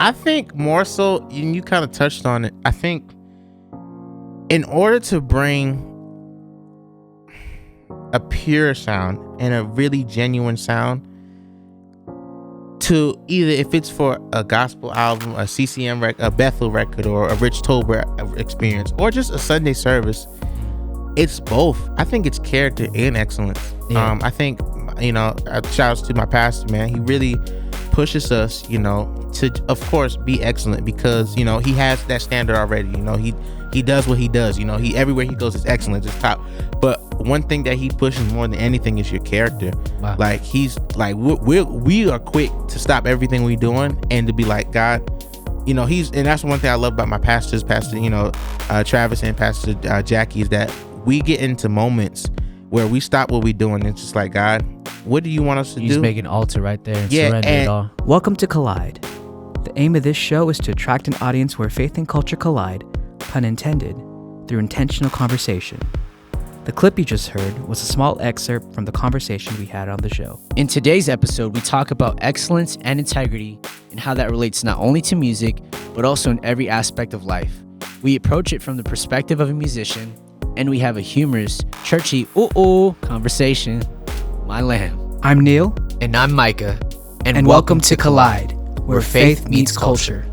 I think more so, and you kind of touched on it. I think in order to bring a pure sound and a really genuine sound to either, if it's for a gospel album, a CCM record, a Bethel record, or a Rich Tolbert experience, or just a Sunday service, it's both. I think it's character and excellence. Yeah. I think, shout outs to my pastor, man. He really pushes us, to, of course, be excellent, because, he has that standard already. He does what he does. He everywhere he goes is excellence, it's top. But one thing that he pushes more than anything is your character. Wow. Like, he's like, we are quick to stop everything we doing and to be like, God, and that's one thing I love about my pastors, Pastor, Travis and Pastor Jackie, is that we get into moments where we stop what we're doing and it's just like, God, what do you want us to do? Just make an altar right there and surrender it all. Welcome to Collide. The aim of this show is to attract an audience where faith and culture collide, pun intended, through intentional conversation. The clip you just heard was a small excerpt from the conversation we had on the show. In today's episode, we talk about excellence and integrity and how that relates not only to music, but also in every aspect of life. We approach it from the perspective of a musician, and we have a humorous, churchy, conversation. My lamb. I'm Neil. And I'm Micah. And welcome to Collide, where faith meets culture.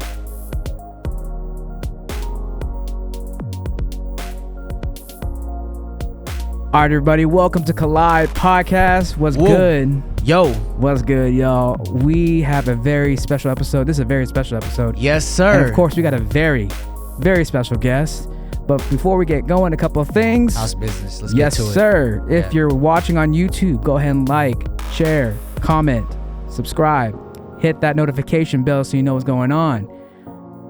All right, everybody, welcome to Collide Podcast. What's good? Yo. What's good, y'all? We have a very special episode. This is a very special episode. Yes, sir. And of course, we got a very, very special guest. But before we get going, a couple of things. House business. Let's yes, get to it. Sir. If you're watching on YouTube, go ahead and like, share, comment, subscribe, hit that notification bell so you know what's going on.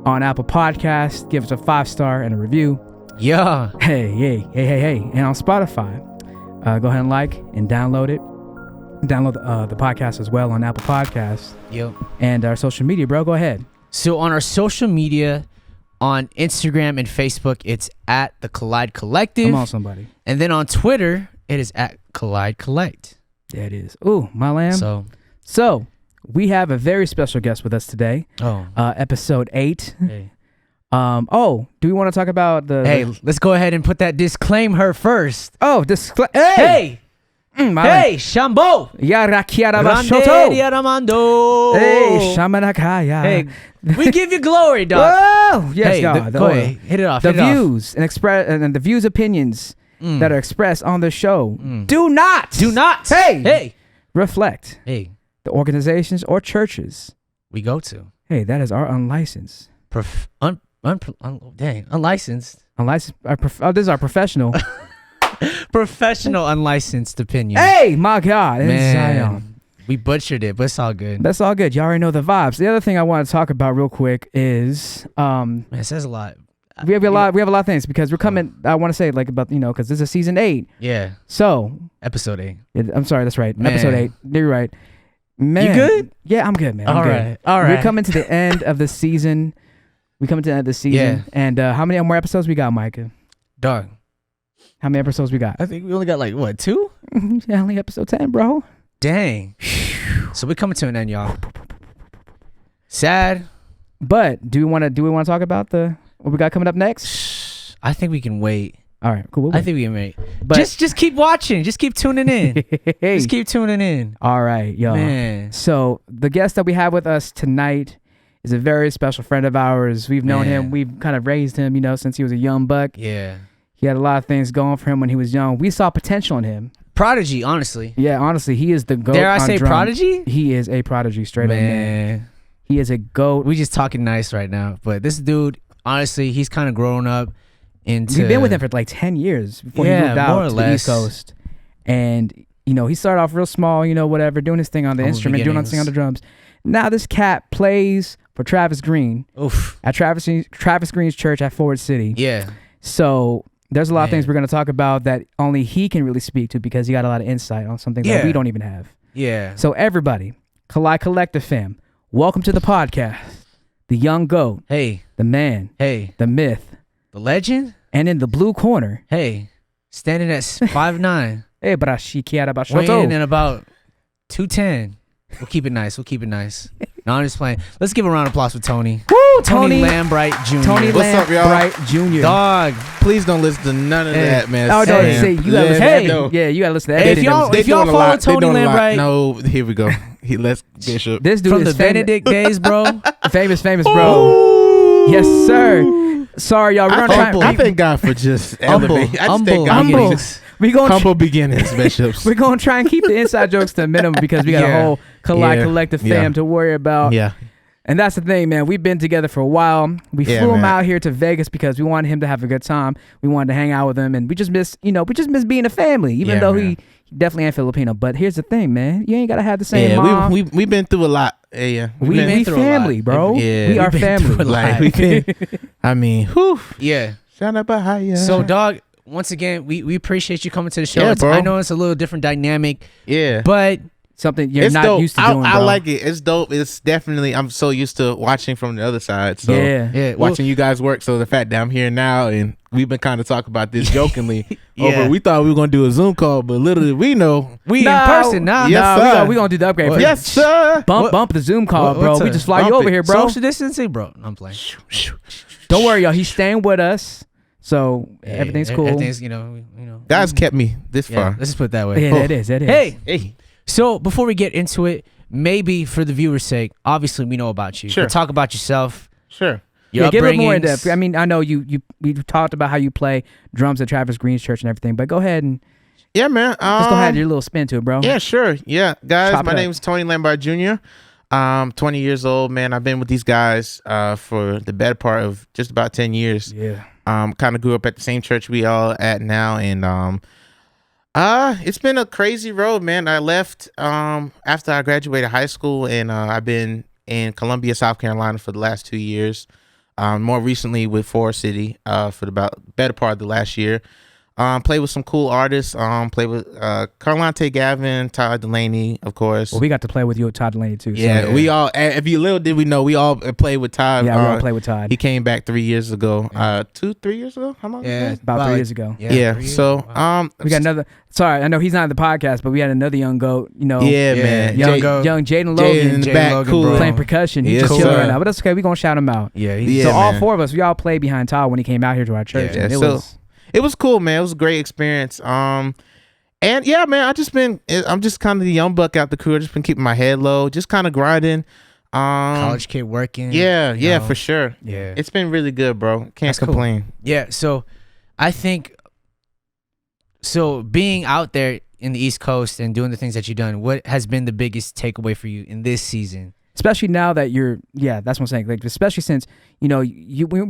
On Apple Podcasts, give us a 5-star and a review. Yeah. Hey. And on Spotify, go ahead and like and download it. Download the podcast as well on Apple Podcasts. Yep. And our social media, bro. Go ahead. So on our social media, on Instagram and Facebook, it's at the Collide Collective. Come on, somebody. And then on Twitter, it is at Collide Collect. Yeah, it is. Ooh, my lamb. So we have a very special guest with us today. Oh. Episode 8. Hey. Do we want to talk about let's go ahead and put that disclaimer first. Oh, Hey, Shambo. Yarakiara Grande Bashoto. Ramando. Hey, Shamanakaya. Hey, we give you glory, dog. Oh, yes, hey, God. Go ahead. Hit it off. The views and the views, opinions that are expressed on the show do not. Hey. Reflect. Hey. The organizations or churches We go to. Hey, that is our unlicensed. Unlicensed. Unlicensed. This is our professional. Professional unlicensed opinion. Hey, my God. Man, we butchered it, but it's all good. That's all good. Y'all already know the vibes. The other thing I want to talk about real quick is man, it says a lot. We have a lot of things because we're coming. I want to say about because this is season 8. Yeah. So episode 8. I'm sorry. That's right. Man. Episode 8. You're right. Man, you good? Yeah, I'm good, man. All right. We're coming to the end of the season. Yeah. And how many more episodes we got, Micah? Dog. How many episodes we got? I think we only got 2? Yeah, only episode 10, bro. Dang. So we're coming to an end, y'all. Sad. But do we want to talk about what we got coming up next? I think we can wait. All right, cool. I think we can wait. But just keep watching. Just keep tuning in. Just keep tuning in. All right, y'all. Man. So the guest that we have with us tonight is a very special friend of ours. We've known him. We've kind of raised him, since he was a young buck. Yeah. He had a lot of things going for him when he was young. We saw potential in him. Prodigy, honestly. Yeah, honestly, he is the GOAT. Dare I say drum. prodigy? He is a prodigy, straight up, man. He is a GOAT. We just talking nice right now, but this dude, honestly, he's kind of grown up into. We've been with him for like 10 years before he moved out to the East Coast, and he started off real small, whatever, doing his thing on the instrument, doing his thing on the drums. Now this cat plays for Travis Green. Oof. At Travis Green's church at Forward City. Yeah. So there's a lot of things we're going to talk about that only he can really speak to because he got a lot of insight on something that we don't even have. Yeah. So everybody, Collide Collective fam, welcome to the podcast. The young GOAT. Hey. The man. Hey. The myth. The legend. And in the blue corner. Hey. Standing at 5'9". Hey, weighing in at about 210. We'll keep it nice. No, I'm just playing. Let's give a round of applause for Tony. Woo, Tony Lambright Jr. Tony What's up, y'all? Lambright Jr. Dog. Please don't listen to none of that, man. Oh, no, Sam. see, you gotta listen Hey. to that. Yeah, you gotta listen to that. Hey, if y'all doing a follow lot. They Tony doing a lot. Lambright- No, here we go. Let's Bishop. This dude From is the Benedict days, bro. famous, bro. Yes, sir. Sorry, y'all. We're gonna try. I thank God for just Humble. elevating. I just Humble. thank God for Humble. just We gonna humble beginnings, Bishops. we're gonna try and keep the inside jokes to a minimum because we got a Yeah. whole Yeah. collective Yeah. fam to worry about. Yeah. And that's the thing, man. We've been together for a while. We Yeah, flew him man. out here to Vegas because we wanted him to have a good time. We wanted to hang out with him, and we just miss being a family. Even Yeah, though man. he definitely ain't Filipino. But here's the thing, man. You ain't gotta have the same Yeah, mom. we've been through a lot. Yeah. We been through a lot. family, bro. Yeah, we are we've been through family. a lot. Like we've been. I mean, whew. Yeah. Shout out Bahia. So, dog, once again, we appreciate you coming to the show. Yeah, bro. I know it's a little different dynamic, yeah. but Something you're It's not dope. used to doing, I bro. like it. It's dope. It's definitely. I'm so used to watching from the other side. So Yeah. watching you guys work. So the fact that I'm here now and we've been kind of talking about this jokingly. Yeah. We thought we were gonna do a Zoom call, but literally we know. we No. in person now. Yes, Nah, sir. we gonna do the upgrade. Yes, sir. Bump the Zoom call, bro. what's We a- just fly you bump over it. here, bro. Social distancing, bro. I'm playing. Don't worry, y'all. He's staying with us, so everything's cool. Everything's, you know. Guys kept me this Yeah, far. let's just put it that way. Yeah, that is. Hey, Hey. so before we get into it, maybe for the viewer's sake, obviously we know about you. Sure. But talk about yourself. Sure. Your Yeah, give it more in upbringings. depth. I mean, I know we talked about how you play drums at Travis Green's church and everything, but go ahead and Yeah, man. let's go ahead and your little spin to it, bro. Yeah, sure. Yeah, guys, Chop it my up. name is Tony Lambright Jr. 20 years old, man. I've been with these guys for the better part of just about 10 years. Yeah. Kind of grew up at the same church we all at now, and it's been a crazy road, man. I left after I graduated high school, and I've been in Columbia, South Carolina for the last 2 years. More recently with Forest City for the better part of the last year. Played with some cool artists. Played with Carlante Gavin, Todd Delaney, of course. Well, we got to play with you at Todd Delaney too. so- Yeah, we all. If you little did we know, we all played with Todd. yeah, we all play with Todd He came back 3 years ago. 3 years ago. How long? Yeah, ago? about 3 years ago. Yeah. 3 years. So Wow. We got another. Sorry, I know he's not in the podcast, but we had another young goat. Yeah, man. young Jay- Go. young Jaden Jaden in Logan the Jaden back, Logan, cool. bro. playing percussion. He's Yes, just chilling sir. right now, but that's okay. We gonna shout him out. Yeah, Yeah, So all man. four of us, we all played behind Todd when he came out here to our church. Yeah, and it so- was It was cool, man. It was a great experience. And yeah, man, I'm just kind of the young buck out the crew. I just been keeping my head low, just kind of grinding. college kid working. Yeah, you yeah, know. for sure. Yeah. It's been really good, bro. Can't That's cool. complain. Yeah, so I think being out there in the East Coast and doing the things that you've done, what has been the biggest takeaway for you in this season? especially now that that's what I'm saying. Like, especially since we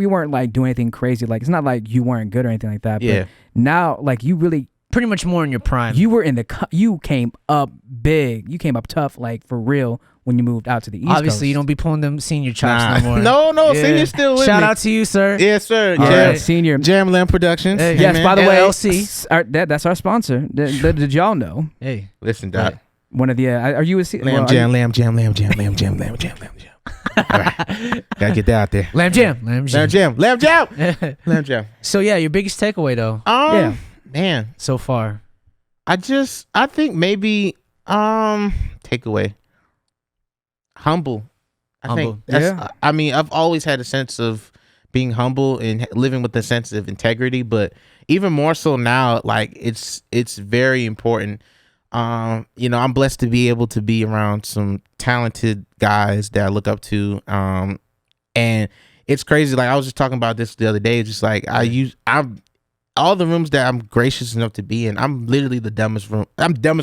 weren't like doing anything crazy. Like, it's not like you weren't good or anything like that. Yeah. But now, like, you really Pretty much more in your prime. you were you came up big. You came up tough, like for real, when you moved out to the East Coast. Obviously, you don't be pulling them senior chops no more. No, Yeah. Senior's still with Shout me. out to you, sir. Yes, sir. All Jam, right, senior. Jamland Productions. Hey, Yes, man. by the way, LLC. that's our sponsor. Did y'all know? Hey. Listen, Doc. One of the are you a Lamb jam. All right. Gotta get that out there. Lamb Jam. Lamb jam. Lamb jam. So, yeah, your biggest takeaway, though, Yeah. Man, so far. I think maybe takeaway. Humble. I think Humble. that's Yeah. I mean, I've always had a sense of being humble and living with a sense of integrity, but even more so now, like it's very important. I'm blessed to be able to be around some talented guys that I look up to. And it's crazy. Like I was just talking about this the other day. Just like I'm all the rooms that I'm gracious enough to be in. I'm literally the dumbest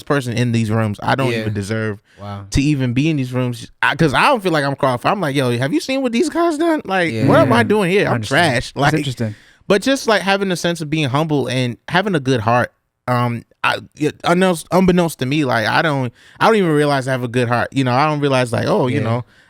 person in these rooms. I don't Yeah. even deserve Wow. to even be in these rooms because I don't feel like I'm qualified. I'm like, yo, have you seen what these guys done? Like, Yeah. what am I doing here? I I'm understand. trash. That's Like, interesting. but just like having a sense of being humble and having a good heart. Unbeknownst to me, like I don't even realize I have a good heart. I don't realize like,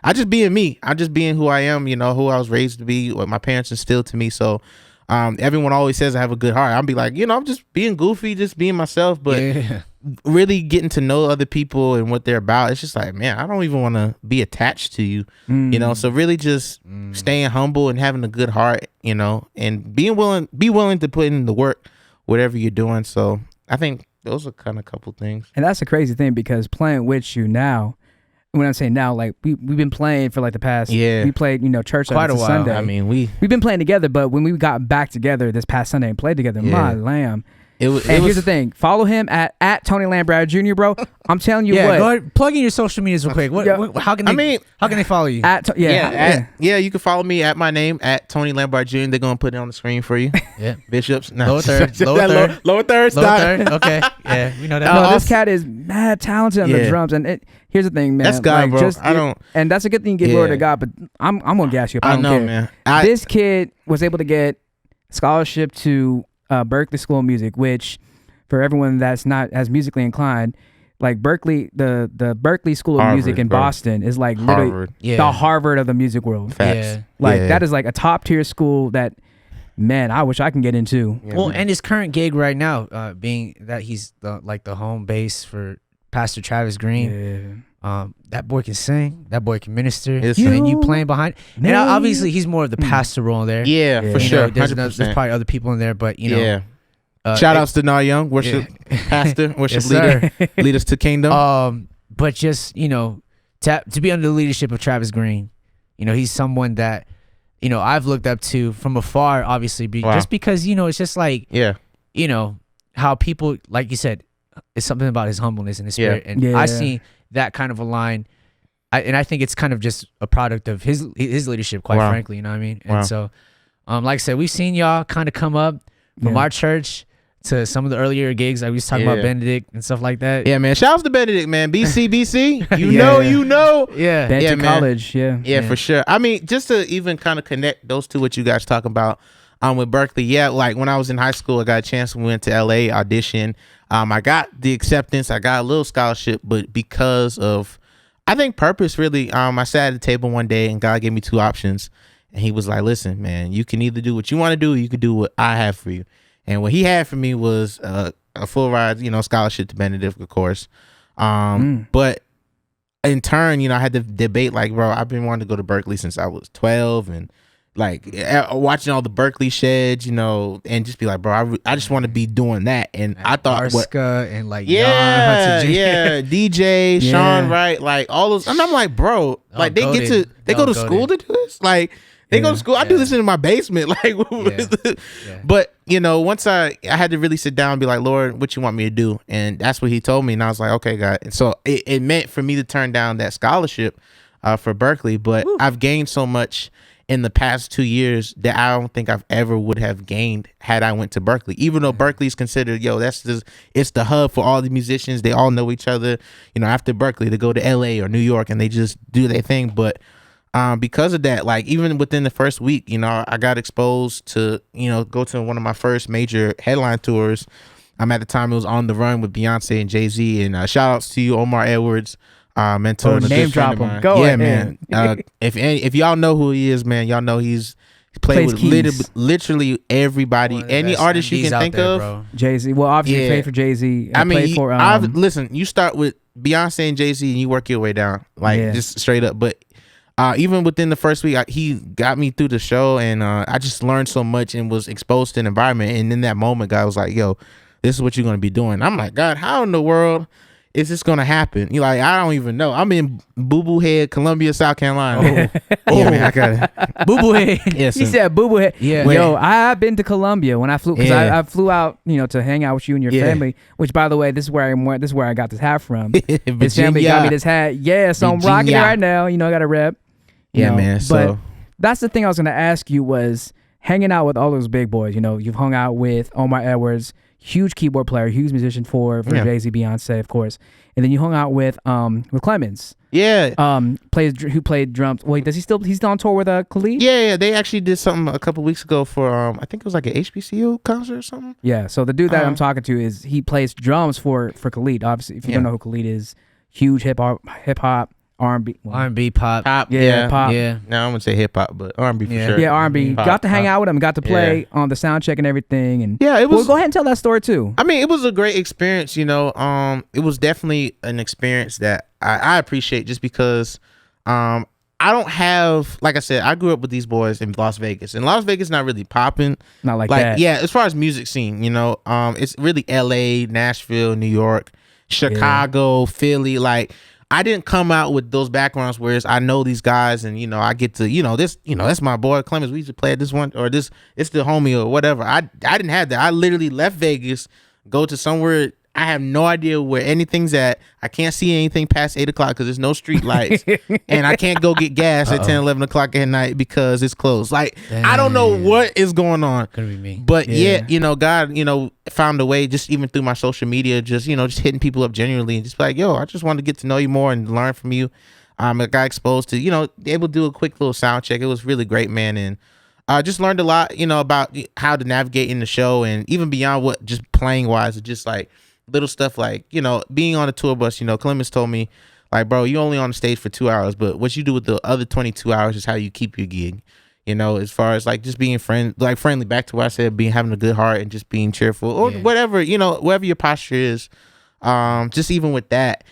I just being me. I just being who I am. Who I was raised to be, what my parents instilled to me. So, everyone always says I have a good heart. I'll be like, I'm just being goofy, just being myself. But Yeah. really getting to know other people and what they're about, it's just like, man, I don't even want to be attached to you. So really just staying humble and having a good heart, and be willing to put in the work, whatever you're doing. So I think those are kind of a couple things. And that's a crazy thing because playing with you now, when I'm saying now, like we've been playing for like the past. Yeah. We played, church Quite on a while. Sunday. I mean, we've been playing together, but when we got back together this past Sunday and played together, my lamb. Here's the thing: follow him at Tony Lambright Jr., bro. I'm telling you what. Go ahead, plug in your social medias real quick. How can they follow you? You can follow me at my name at Tony Lambright Jr. They're gonna put it on the screen for you. Yeah, Bishops. No. Lower third. Lower third. Okay. Yeah, we know that. No, this cat is mad talented on the drums, and here's the thing, man. That's God, bro. And that's a good thing you give word to God, but I'm gonna gas you up. I don't know, care. Man. This kid was able to get scholarship to Berklee School of Music, which for everyone that's not as musically inclined, like Berklee, the Berklee School of Music in Boston is like literally the Harvard of the music world. Facts. That is like a top tier school that, man, I wish I can get into. And his current gig right now, being that he's the home base for Pastor Travis Green. That boy can sing. That boy can minister. And you playing behind. And obviously, he's more of the pastor role there. Yeah, for sure. There's probably other people in there, but shout outs to Nah Young, worship pastor, worship leader, lead us to kingdom. But just to be under the leadership of Travis Green, he's someone that I've looked up to from afar. Obviously, just because it's just like how people, like you said, it's something about his humbleness and his spirit, and I see that kind of a line. And I think it's kind of just a product of his leadership, quite frankly. You know what I mean? And so, like I said, we've seen y'all kind of come up from our church to some of the earlier gigs. I was talking about Benedict and stuff like that. Yeah, man. Shout out to Benedict, man. BC. You know. Yeah. Benedict College. Yeah, for sure. I mean, just to even kind of connect those two, what you guys talking about with Berklee. Yeah, like when I was in high school, I got a chance. We went to LA, audition. I got the acceptance. I got a little scholarship, but because of, I think, purpose, really, I sat at the table one day and God gave me two options. And he was like, listen, man, you can either do what you want to do, or you can do what I have for you. And what he had for me was a full ride, scholarship to Benedict, of course. But in turn, I had to debate, like, bro, I've been wanting to go to Berklee since I was 12, and like watching all the Berklee sheds, and just be like, bro, I just want to be doing that. And I thought, Arska and like, DJ, Sean Wright, like all those. And I'm like, bro, like they go to school to do this, like. They go to school. I do this in my basement. Like, but once I had to really sit down and be like, Lord, what you want me to do? And that's what he told me. And I was like, okay, God. And so it meant for me to turn down that scholarship for Berklee. But I've gained so much in the past 2 years that I don't think I've ever would have gained had I went to Berklee. Even though Berklee is considered, it's the hub for all the musicians. They all know each other. After Berklee, they go to LA or New York and they just do their thing. But because of that, like even within the first week, I got exposed to, go to one of my first major headline tours. At the time, it was On the Run with Beyonce and Jay-Z. And shout outs to you, Omar Edwards, mentor. Name drop him. Go ahead, man. If y'all know who he is, man, y'all know he's played with literally everybody, any artist you can think of. Jay-Z. Well, obviously, he played for Jay-Z. Listen, you start with Beyonce and Jay-Z and you work your way down, just straight up. But even within the first week, he got me through the show, and I just learned so much and was exposed to an environment. And in that moment, God was like, yo, this is what you're going to be doing. I'm like, God, how in the world is this going to happen? You're like, I don't even know. I'm in Boo Boo Head, Columbia, South Carolina. Yeah, man, I got it. Boo Boo Head. Yes, he said Boo Boo Head. Yeah. Yo, I've been to Columbia when I flew, because I flew out, to hang out with you and your family, which, by the way, this is where I got this hat from. His family got me this hat. Yeah, so I'm rocking it right now. I got a rep. Man. But that's the thing I was going to ask you was hanging out with all those big boys. You've hung out with Omar Edwards, huge keyboard player, huge musician for Jay-Z, Beyonce, of course. And then you hung out with Clemens. Yeah. Who played drums. Wait, he's still on tour with Khalid? Yeah. They actually did something a couple weeks ago for I think it was like an HBCU concert or something. Yeah. So the dude that I'm talking to he plays drums for Khalid. Obviously, if you don't know who Khalid is, huge hip hop. R&B, pop. Pop. No, I'm gonna say hip hop, but R&B for sure. Yeah, R&B. Got to hang out with him. Got to play on the sound check and everything. And it was. Well, go ahead and tell that story too. I mean, it was a great experience. It was definitely an experience that I appreciate, just because I don't have, like I said, I grew up with these boys in Las Vegas, and Las Vegas not really popping. Not like that. Yeah, as far as music scene, it's really LA, Nashville, New York, Chicago, Philly, like. I didn't come out with those backgrounds where I know these guys and I get to this that's my boy Clemens. We used to play at this one or this it's the homie or whatever. I didn't have that. I literally left Vegas, go to somewhere. I have no idea where anything's at. I can't see anything past 8 o'clock because there's no street lights. And I can't go get gas at 10, 11 o'clock at night because it's closed. Like, dang. I don't know what is going on. Could be me. But God, found a way just even through my social media, just hitting people up genuinely and just like, yo, I just want to get to know you more and learn from you. I got exposed to, able to do a quick little sound check. It was really great, man. And I just learned a lot, about how to navigate in the show and even beyond what just playing wise, it's just like, little stuff like, being on a tour bus, Clemens told me, like, bro, you only on the stage for 2 hours, but what you do with the other 22 hours is how you keep your gig, as far as like just being friendly, back to what I said, having a good heart and just being cheerful or whatever, whatever your posture is. Just even with that,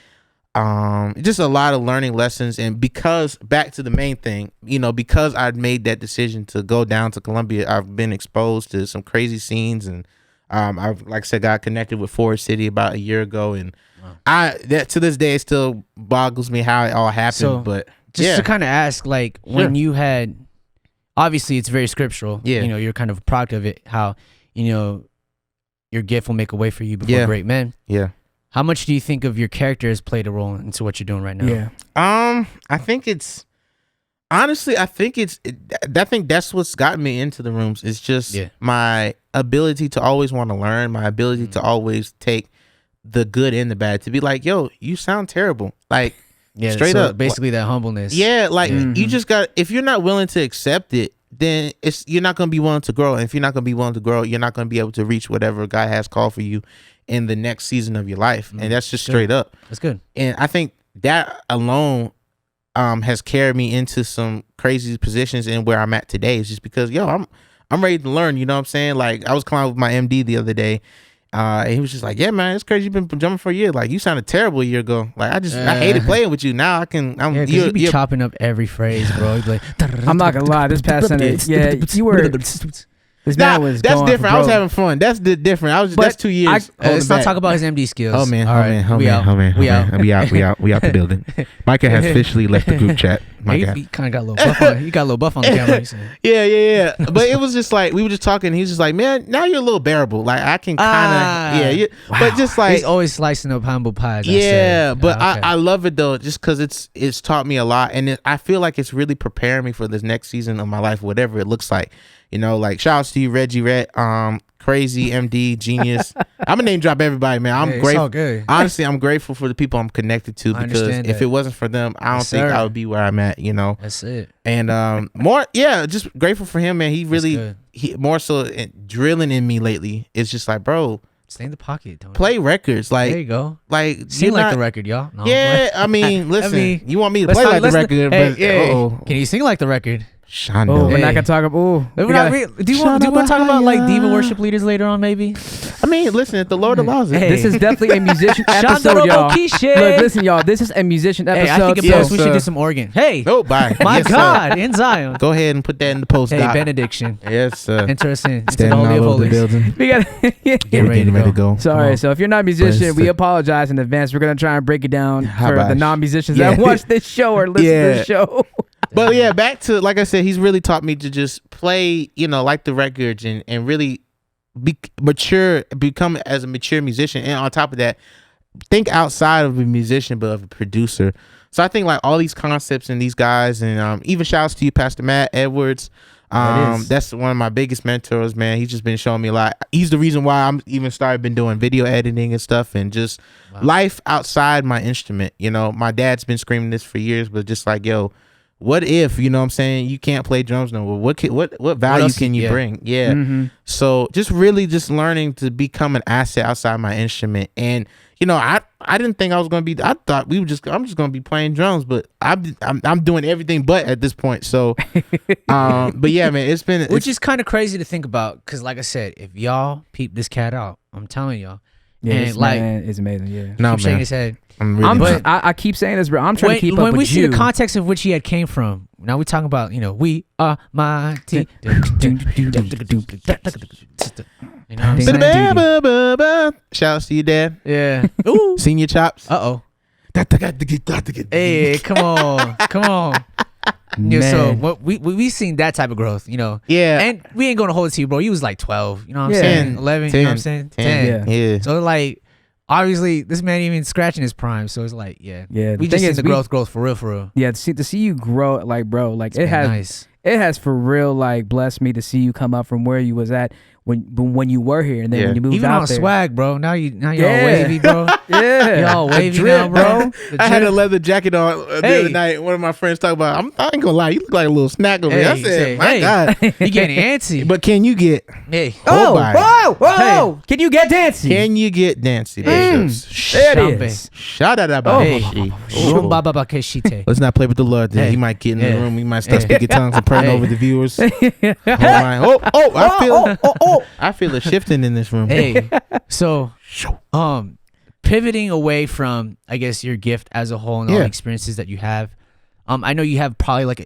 just a lot of learning lessons. And because back to the main thing, because I'd made that decision to go down to Colombia, I've been exposed to some crazy scenes and I've, like I said, got connected with Forest City about a year ago, and that to this day it still boggles me how it all happened. So, but just to kind of ask, like, when you had, obviously it's very scriptural. Yeah, you're kind of a product of it. How your gift will make a way for you before great men. Yeah. How much do you think of your character has played a role into what you're doing right now? Yeah. I think it's. Honestly, I think that's what's gotten me into the rooms. It's just my ability to always want to learn, my ability to always take the good and the bad, to be like, yo, you sound terrible. Like, straight up. Basically that humbleness. Yeah, like you just got, if you're not willing to accept it, then you're not going to be willing to grow. And if you're not going to be willing to grow, you're not going to be able to reach whatever God has called for you in the next season of your life. And that's just straight up. That's good. And I think that alone has carried me into some crazy positions and where I'm at today. Is just because, yo, I'm ready to learn. You know what I'm saying? Like, I was climbing with my MD the other day. And he was just like, yeah, man, it's crazy. You've been jumping for a year. Like, you sounded terrible a year ago. Like, I hated playing with you. Now I can. You be chopping up every phrase, bro. Like, I'm not gonna lie. This past Sunday, you were. This man was that's different. I was having fun. That's different. That's 2 years. Let's not talk about his MD skills. Oh man, we out the building. Micah has officially left the group chat. He kind of got a little buff on. He got a little buff on the camera. Yeah. But it was just like we were just talking. He was just like, man, now you're a little bearable. Like I can kind of Wow. But just like he's always slicing up humble pies. But I love it though, just because it's taught me a lot, and I feel like it's really preparing me for this next season of my life, whatever it looks like. Like shout outs to you, Reggie Rhett, Crazy MD, Genius. I'm gonna name drop everybody, man. I'm grateful. Honestly, I'm grateful for the people I'm connected to, because if it wasn't for them, I don't think I would be where I'm at. That's it. And just grateful for him, man. He really, more so drilling in me lately. It's just like, bro, stay in the pocket. Don't play records. Like, there you go. Like, sing like the record, y'all. No, I mean, listen. You want me to play like the record? But can you sing like the record? Shondo. We're not gonna talk about. Do you want to talk about like diva worship leaders later on? Maybe. I mean, listen. If the Lord allows it, this is definitely a musician episode, y'all. Look, listen, y'all. This is a musician episode. I think about we should do some organ. Hey. Oh, bye. My God, in Zion. Go ahead and put that in the post. Hey, benediction. Yes, sir. Interesting. Standing all over the building. We gotta get ready to go. Sorry. So if you're not a musician, we apologize in advance. We're gonna try and break it down for the non-musicians that watch this show or listen to this show. But yeah, back to, like I said, he's really taught me to just play, like the records and really become as a mature musician. And on top of that, think outside of a musician, but of a producer. So I think like all these concepts and these guys, and even shouts to you, Pastor Matt Edwards. That's one of my biggest mentors, man. He's just been showing me a lot. He's the reason why I'm even been doing video editing and stuff, and just life outside my instrument. My dad's been screaming this for years, but just like, yo, what if, what I'm saying, you can't play drums no more? What value can you bring? Yeah. Mm-hmm. So just really just learning to become an asset outside my instrument. And, I didn't think I was going to be, I thought I'm just going to be playing drums, but I'm doing everything but at this point. So, but yeah, man, which is kind of crazy to think about. Cause like I said, if y'all peep this cat out, I'm telling y'all. Yeah, this man is amazing. Yeah. No, shaking his head. I keep saying this, bro. I'm trying to keep up with you. When we see the context of which he had came from, now we talking about, we are mighty. Shout out to you, Dad. Yeah. Ooh. Senior chops. Uh-oh. Hey, come on. You know, so what we seen that type of growth, you know. Yeah. And we ain't gonna hold it to you, bro. You was like 12, you know what I'm Yeah. saying? 11, 10, you know what I'm saying? 10. Yeah. So like, obviously, this man ain't even scratching his prime. So it's like, Yeah, we the just thing seen is the growth for real. Yeah, to see you grow, like, bro, like It's been nice. it has for real, like, blessed me to see you come up from where you was at when you were here, and then when you moved Even out on there. swag, bro. Now you all wavy, bro. Yeah, Y'all wavy drip, now, bro. I had a leather jacket on the Hey. other night. One of my friends talked about, I ain't gonna lie, you look like a little snack over here. I said, my God. You getting antsy. But can you get Hey. Whoa! Can you get dancing? Can you get Nancy? There it is. Shout out Oh. Rumba. Let's not play with the Lord. Then Hey. He might get in the Hey. room. He might start Hey. speaking tongues and praying Hey. over the viewers. I feel a shifting in this room. Hey. So, pivoting away from, I guess, your gift as a whole and all the experiences that you have. I know you have probably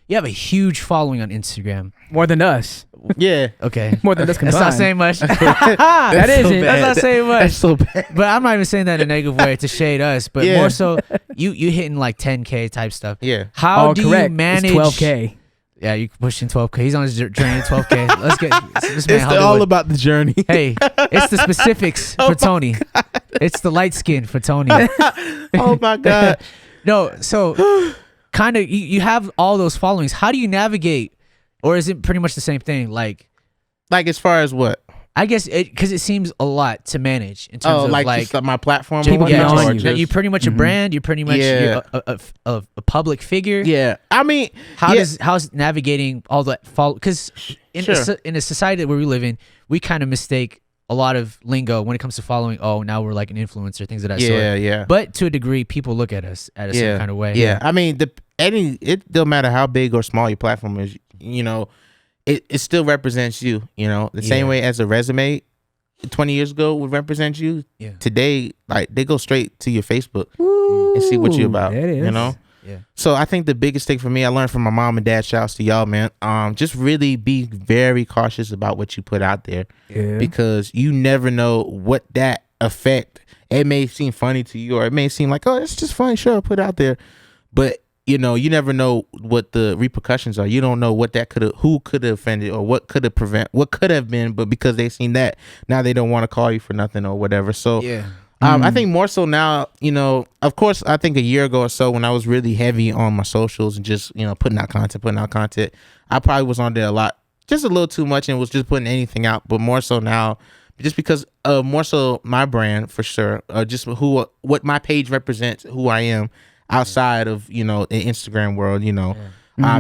you have a huge following on Instagram. More than us. Yeah. Okay. More than us That's combined. not saying much. That isn't. That's not saying much. That's so bad. But I'm not even saying that in a negative way to shade us, but Yeah. more so you hitting like 10K type stuff. Yeah. How do correct. you manage? It's 12K. Yeah, you pushing 12K. He's on his journey to 12K. Let's get this man It's all Hollywood. about the journey. Hey, it's the specifics for Tony. It's the light skin for Tony. Oh my God. No, so kind of you have all those followings. How do you navigate, or is it pretty much the same thing? Like Like as far as what? I guess because it seems a lot to manage in terms of like like just my platform. People or be whatnot, on or you. just- you're pretty much a brand. You're pretty much Yeah. you're a public figure. Yeah. I mean, How's navigating all that follow? Because in a society where we live in, we kind of mistake a lot of lingo when it comes to following. Oh, now we're like an influencer, things of that sort. Yeah. But to a degree, people look at us at a certain kind of way. Yeah. I mean, it don't matter how big or small your platform is, you know, it still represents you, you know, the same way as a resume 20 years ago would represent you. Yeah. Today, like they go straight to your Facebook and see what you're about, there it is. you know? Yeah. So I think the biggest thing for me, I learned from my mom and dad, shouts to y'all, man. Just really be very cautious about what you put out there because you never know what that effect. It may seem funny to you, or it may seem like, oh, it's just funny, sure, put it out there. But you know, you never know what the repercussions are. You don't know what who could have offended, or what could have been, but because they seen that, now they don't want to call you for nothing or whatever. So I think more so now, you know, of course, I think a year ago or so when I was really heavy on my socials and just, you know, putting out content, I probably was on there a lot, just a little too much, and was just putting anything out. But more so now, just because more so my brand for sure, just what my page represents, who I am outside of, you know, the Instagram world, you know,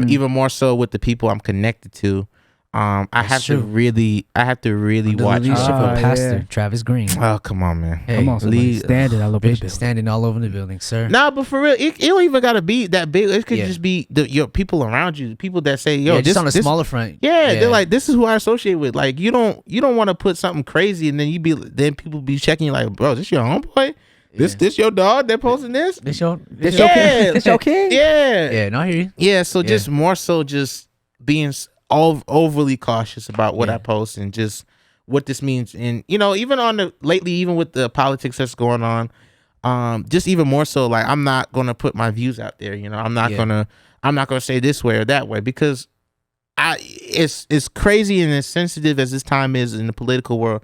even more so with the people I'm connected to. I have to really watch. The leadership of Pastor Travis Green. Oh, come on, man. Hey, Come on, somebody stand it all over the building. Standing all over the building, sir. Nah, but for real, it don't even gotta be that big. It could just be your people around you, people that say, "Yo, just on a smaller front." Yeah, they're like, "This is who I associate with." Like, you don't want to put something crazy, and then people be checking you like, "Bro, this your homeboy? This your dog? They're posting this? This your This your kid? This your kid? Yeah, no, I hear you. yeah." So just more so, just being overly cautious about what I post and just what this means, and you know, even even with the politics that's going on, just even more so, like I'm not gonna put my views out there. You know, I'm not gonna say this way or that way because it's crazy and as sensitive as this time is in the political world.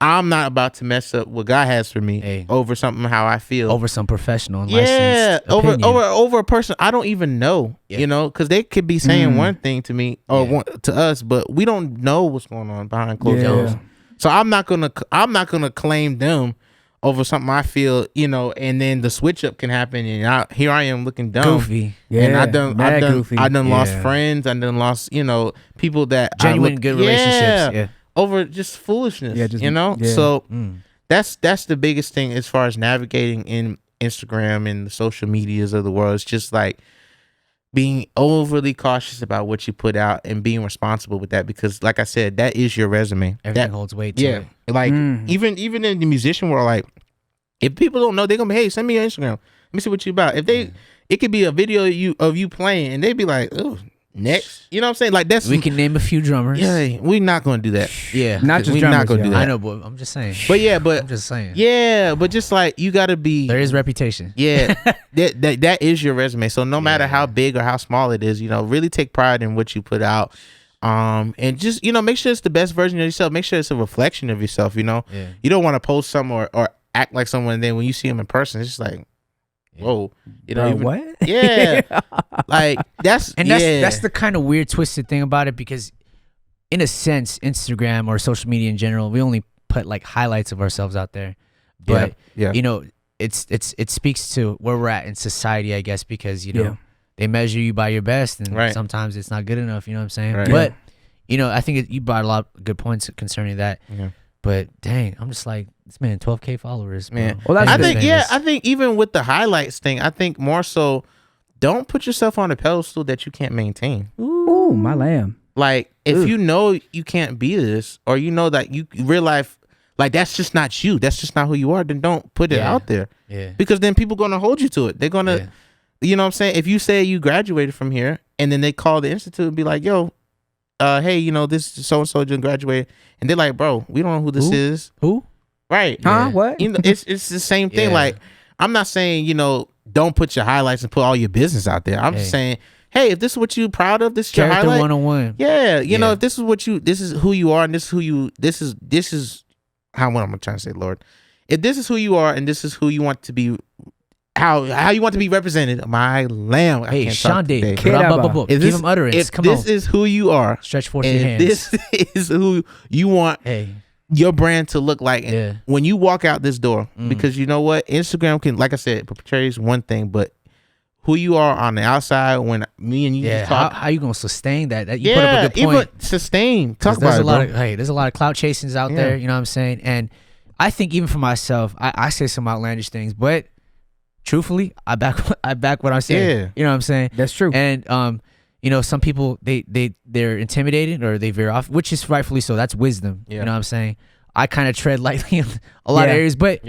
I'm not about to mess up what God has for me over something how I feel over some professional and licensed opinion. over a person I don't even know. You know, because they could be saying one thing to me or to us, but we don't know what's going on behind closed doors. So I'm not gonna claim them over something I feel, you know, and then the switch up can happen, and here I am looking dumb, goofy, and I done lost Yeah. friends, I done lost, you know, people that genuine good relationships, over just foolishness, you know. Yeah. So that's the biggest thing as far as navigating in Instagram and the social medias of the world. It's just like being overly cautious about what you put out and being responsible with that, because like I said, that is your resume. Everything holds weight to it. Like even in the musician world, like if people don't know, they're gonna be, hey, send me your Instagram, let me see what you about. If they it could be a video of you playing and they'd be like, oh, next. You know what I'm saying? Like that's We can name a few drummers. yeah, we're not gonna do that. Yeah. Not just We're drummers. not gonna do yo. that. I know, but I'm just saying. But yeah, but I'm just saying. yeah, but just like you gotta be There is reputation. yeah, that is your resume. So no matter how big or how small it is, really take pride in what you put out. And just make sure it's the best version of yourself. Make sure it's a reflection of yourself. You don't want to post some or act like someone, and then when you see them in person, it's just like, whoa, what? Yeah, like that's the kind of weird twisted thing about it, because in a sense, Instagram or social media in general, we only put like highlights of ourselves out there. But it speaks to where we're at in society, I guess, because they measure you by your best, and sometimes it's not good enough. You know what I'm saying? Right. But I think you brought a lot of good points concerning that. Yeah. But dang, I'm just like, this man, 12K followers, bro. Well, that's I good. think I think even with the highlights thing, I think more so, don't put yourself on a pedestal that you can't maintain. Ooh, my lamb. Like if you know you can't be this, or that you real life, like that's just not you. That's just not who you are. Then don't put it out there. Yeah. Because then people gonna hold you to it. They're gonna, you know what I'm saying? If you say you graduated from here, and then they call the institute and be like, yo, hey, this so-and-so just graduated. And they're like, bro, we don't know who this is. Who? Right. Huh? What? It's the same thing. Yeah. Like, I'm not saying, don't put your highlights and put all your business out there. I'm just saying, hey, if this is what you're proud of, this is your Character highlight. 101. Yeah. If this is who you are, and this is what I'm trying to say, Lord. If this is who you are, and this is who you want to be, how you want to be represented, my lamb. Hey, Shonde, If give this- him utterance. If Come this on. is who you are, Stretch forth your and hands. this is who you want your brand to look like when you walk out this door, because you know what, Instagram can, like I said, portrays one thing, but who you are on the outside, when me and you talk, how you gonna sustain that? You put up a good point. Even sustain. Talk There's about it, bro. there's a lot of clout chasings out there. You know what I'm saying? And I think even for myself, I say some outlandish things, but truthfully, I back what I'm saying. Yeah. You know what I'm saying? That's true. And some people they're intimidated, or they veer off, which is rightfully so. That's wisdom. Yeah. You know what I'm saying? I kind of tread lightly in a lot of areas, but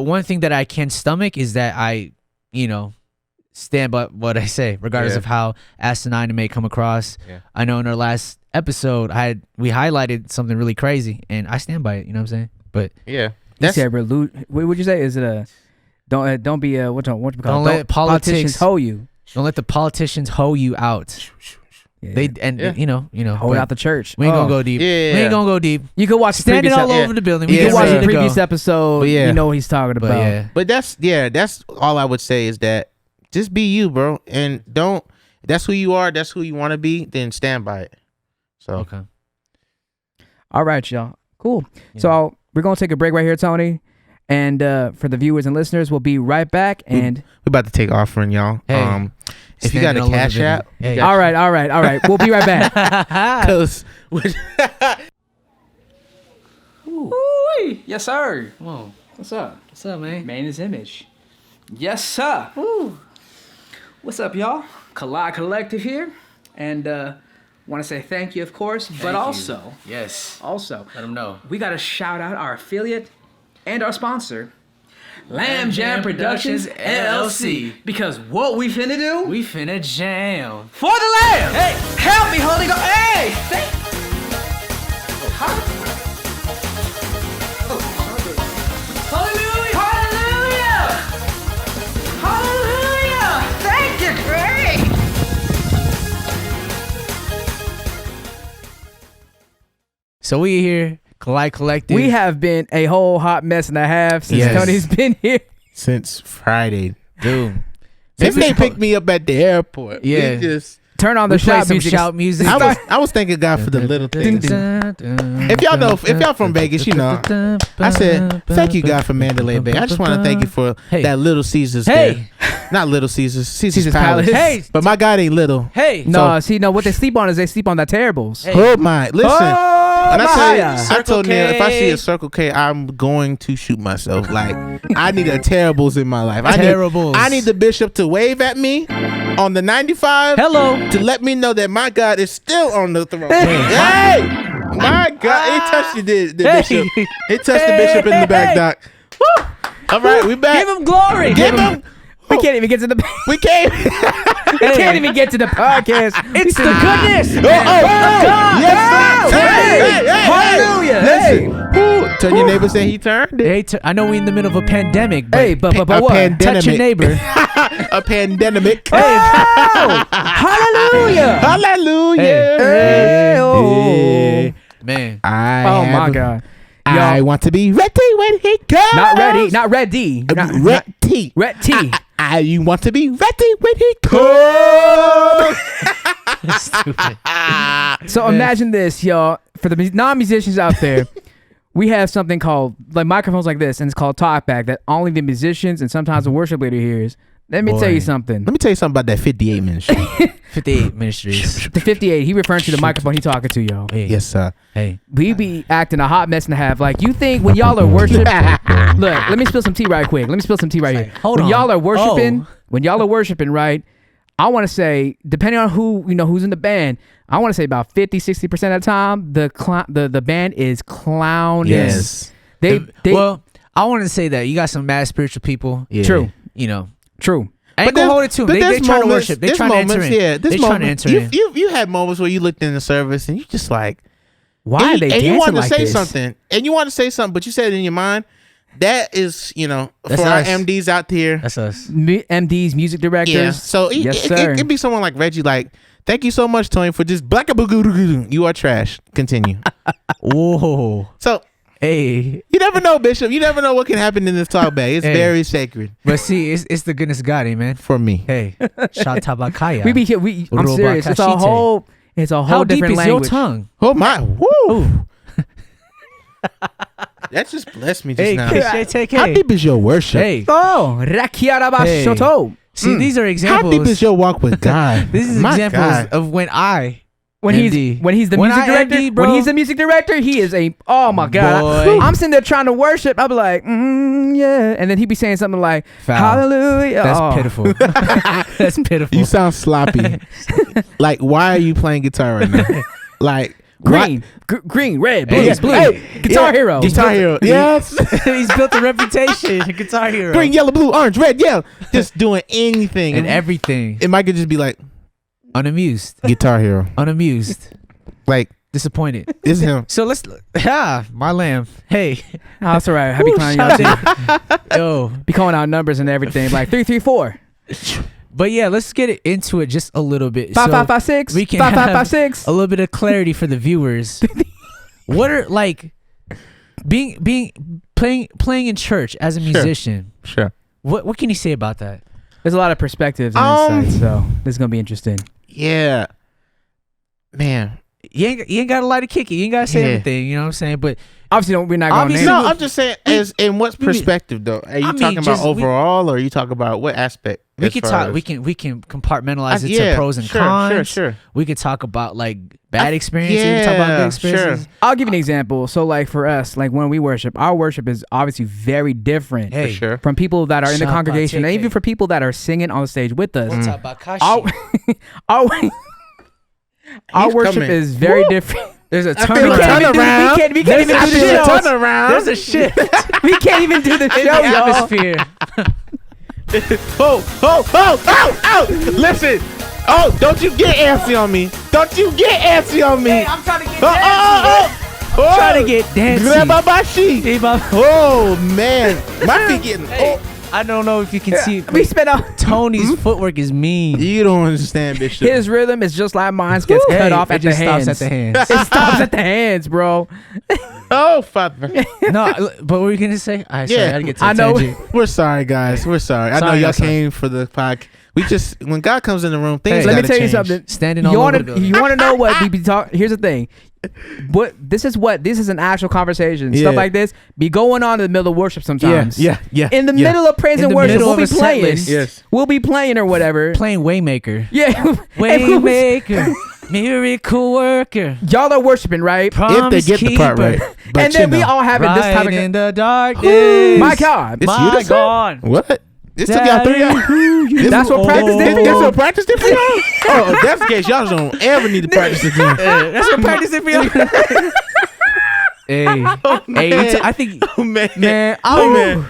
one thing that I can stomach is that I stand by what I say, regardless of how asinine it may come across. Yeah. I know in our last episode, we highlighted something really crazy, and I stand by it. You know what I'm saying? But you said what would you say? Is it a don't be a what you call it? Don't let politicians hoe you. Don't let the politicians hoe you out. Yeah. Hold out the church. We ain't gonna go deep. Yeah. We ain't gonna go deep. You can watch Standing all over the building. You can watch the the previous episode. You know what he's talking about. But that's all I would say, is that just be you, bro, and don't. That's who you are. That's who you want to be. Then stand by it. So okay. All right, y'all. Cool. Yeah. So we're gonna take a break right here, Tony. And for the viewers and listeners, we'll be right back. And we're about to take offering, y'all. Hey, if you got a cash app, all right. We'll be right back. Yes, sir. Come on. What's up? What's up, man? Man is image. Yes, sir. Woo. What's up, y'all? Collide Collective here. And want to say thank you, of course. But also, let them know. We got to shout out our affiliate and our sponsor, Lamb Jam Productions, LLC. Because what we finna do? We finna jam. For the Lamb! Hey, help me, Holy Ghost! Hey! Hallelujah! Hallelujah! Hallelujah! Thank you, Craig! So we here, Collide Collective. We have been a whole hot mess and a half since Tony's been here. Since Friday, dude. Since they picked me up at the airport. Yeah. We just turn on the shout music. I was thanking God for the little things. If y'all from Vegas, you know, I said thank you, God, for Mandalay Bay. I just want to thank you for that Little Caesars. Hey, not Little Caesars, Caesars Palace. Hey, but my God ain't little. Hey, no, what they sleep on is they sleep on the terribles. Hey. Oh my, listen. And I told Neil, if I see a Circle K, I'm going to shoot myself. Like, I need a terribles in my life. I need the bishop to wave at me on the 95. Hello. To let me know that my God is still on the throne. Hey! My God. He touched the bishop. He touched the bishop in the back, Doc. Woo! All right, we back. Give him glory. Give him. We can't even get to the. We can't. We can't even get to the podcast. It's the goodness. God. Yes, sir. Hey, Hallelujah. Listen. Woo. Tell your neighbor say he turned it. Hey, I know we in the middle of a pandemic, but Hey, but A what? pandemic. touch your neighbor. A pandemic. Oh, hallelujah. Hallelujah. Hey, oh. Man. Oh my God. I want to be ready when he comes. Not ready. Not ready. Not Ready. ready. You want to be ready when he comes. Stupid. So imagine this, y'all. For the non-musicians out there, we have something called like microphones like this, and it's called talkback that only the musicians and sometimes the worship leader hears. Let me tell you something. Let me tell you something about that 58 ministry. 58 Ministries. The 58, he referring to the microphone he talking to, y'all. Hey. Yes, sir. Hey. We be acting a hot mess and a half. Like, you think when y'all are worshiping... Look, let me spill some tea right quick. Let me spill some tea right here. Hold when on. y'all are worshiping, Oh. when y'all are worshiping, right, I want to say, depending on who, who's in the band, I want to say about 50-60% of the time, the band is clowning. Yes. Well, I want to say that you got some mad spiritual people. Yeah. True. I True. ain't gonna hold it to them. They trying to worship. They trying to enter in. Yeah, They trying to enter in. You had moments where you looked in the service and you just like, Why are they and dancing you wanted like to say this? something, and you wanted to say something, but you said it in your mind. That is, That's for our us. MDs out there. That's us. MDs, music directors. Yeah. So Yes, it sir. could be someone like Reggie, like, thank you so much, Tony, for just black you are trash. Continue. Whoa. So Hey. you never know, Bishop. You never know what can happen in this talk bag. It's Hey. very sacred But see, it's the goodness of God, amen. for me. Hey. Shatabakaya. We be here. I'm serious. It's a Urobakashite. whole. It's a whole How deep different is language. your tongue? Oh my! Woo! That just blessed me just Hey, now. take How deep is your worship? Hey. Oh, Rakiarabashoto. See, these are How examples. deep is your walk with God? This is My examples God. of when I When MD. he's the When music I director, MD, bro. when he's the music director, he is a my god. Boy. I'm sitting there trying to worship. I'll be like, yeah, and then he'd be saying something like, Foul. hallelujah. That's Oh. pitiful. That's pitiful. You sound sloppy. Like, why are you playing guitar right now? Like, Green, green, red, blue, Hey, blue. hey, Guitar Hero. Guitar Hero. Yes. He's built a reputation. Guitar Hero. Green, yellow, blue, orange, red, yellow. Just doing anything. And everything. It might could just be like Unamused. Guitar Hero. Unamused. Like, Disappointed. it's him. So let's. My lamb. Hey. Oh, that's all right. I be clowning y'all too. Yo. Be calling out numbers and everything. Like 334, But yeah, let's get it into it just a little bit. 5556, we can 5556. a little bit of clarity for the viewers. What are like playing in church as a musician? Sure. What can you say about that? There's a lot of perspectives and insights, so this is gonna be interesting. Yeah. Man. You ain't got a lot of kick it. You ain't got to say Yeah. everything. You know what I'm saying? But Obviously, we're not going to Obviously, name No, it. I'm just saying, as in what perspective though? Are you I mean, talking about just- overall, or are you talking about what aspect? we as can far talk. as- We can compartmentalize it yeah, to pros and sure, cons. Sure. We could talk about like bad experiences. We can talk about yeah, good experiences. I'll give you an example. So, like for us, like when we worship, our worship is obviously very different Hey, For sure. from people that are in the Shabbat congregation, and TK. even for people that are singing on the stage with us. What's up, Bakashi? Our, our He's worship coming. is very Woo! different. There's a I feel We a can't turnaround. even do, turnaround. we can't even do the I feel a show. turnaround. There's a shift We can't even do the in show, the y'all. atmosphere. Oh! Listen. Oh, don't you get antsy on me. Don't you get antsy on me. I'm trying to get Oh. trying to get dancey. Grababashi. Hey, Bob. Oh, man. My feet getting... Oh. I don't know if you can see. We spent out. Tony's footwork is mean. You don't understand, Bishop. His rhythm is just like mine. Gets cut Hey, off it at the just hands. stops at the hands. It stops at the hands, bro. Oh, Father. No, but what were you gonna say? I Yeah, gotta get to I the know. tangent. We're sorry, guys. We're sorry. I know Sorry, y'all sorry. came for the podcast. We just... When God comes in the room, things Hey, Let me gotta tell you change. something. Standing all You over want the building. to know what we be talking? Here's the thing. This is an actual conversation. Yeah. Stuff like this be going on in the middle of worship sometimes. Yeah. In the middle of praise In and the worship, middle we'll of be a set playing. list. Yes. We'll be playing or whatever. Playing Waymaker. Yeah. Waymaker. Miracle worker. Y'all are worshiping, right? If they get the part right. But And then we all having this type Right in of. the darkness. My God. It's you My that said? God. What? This took y'all 3 hours. That's what practice did. This what practice did for y'all? Oh, if that's the case, y'all don't ever need to practice again. That's what practice it for you. Hey, Oh, hey, man. I think, Oh, man. man,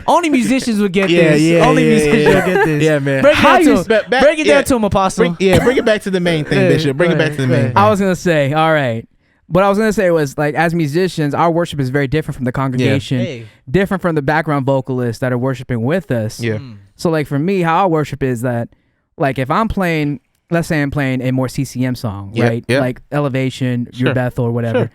only musicians would get Yeah, this. yeah, Only yeah, musicians yeah. would get this. Yeah, man. Break it How down you to spe- him. back- Break it yeah. down to him, Apostle. Bring it back to the main thing, Yeah, Bishop. Bring go it back ahead, to the go main ahead. thing. I was gonna say, all right. What I was gonna say was like, as musicians, our worship is very different from the congregation, Hey. different from the background vocalists that are worshiping with us. Yeah. So like for me, how I worship is that, like if I'm playing, let's say I'm playing a more CCM song, Yeah, right? yeah. Like Elevation, Sure. Your Bethel, or whatever. Sure.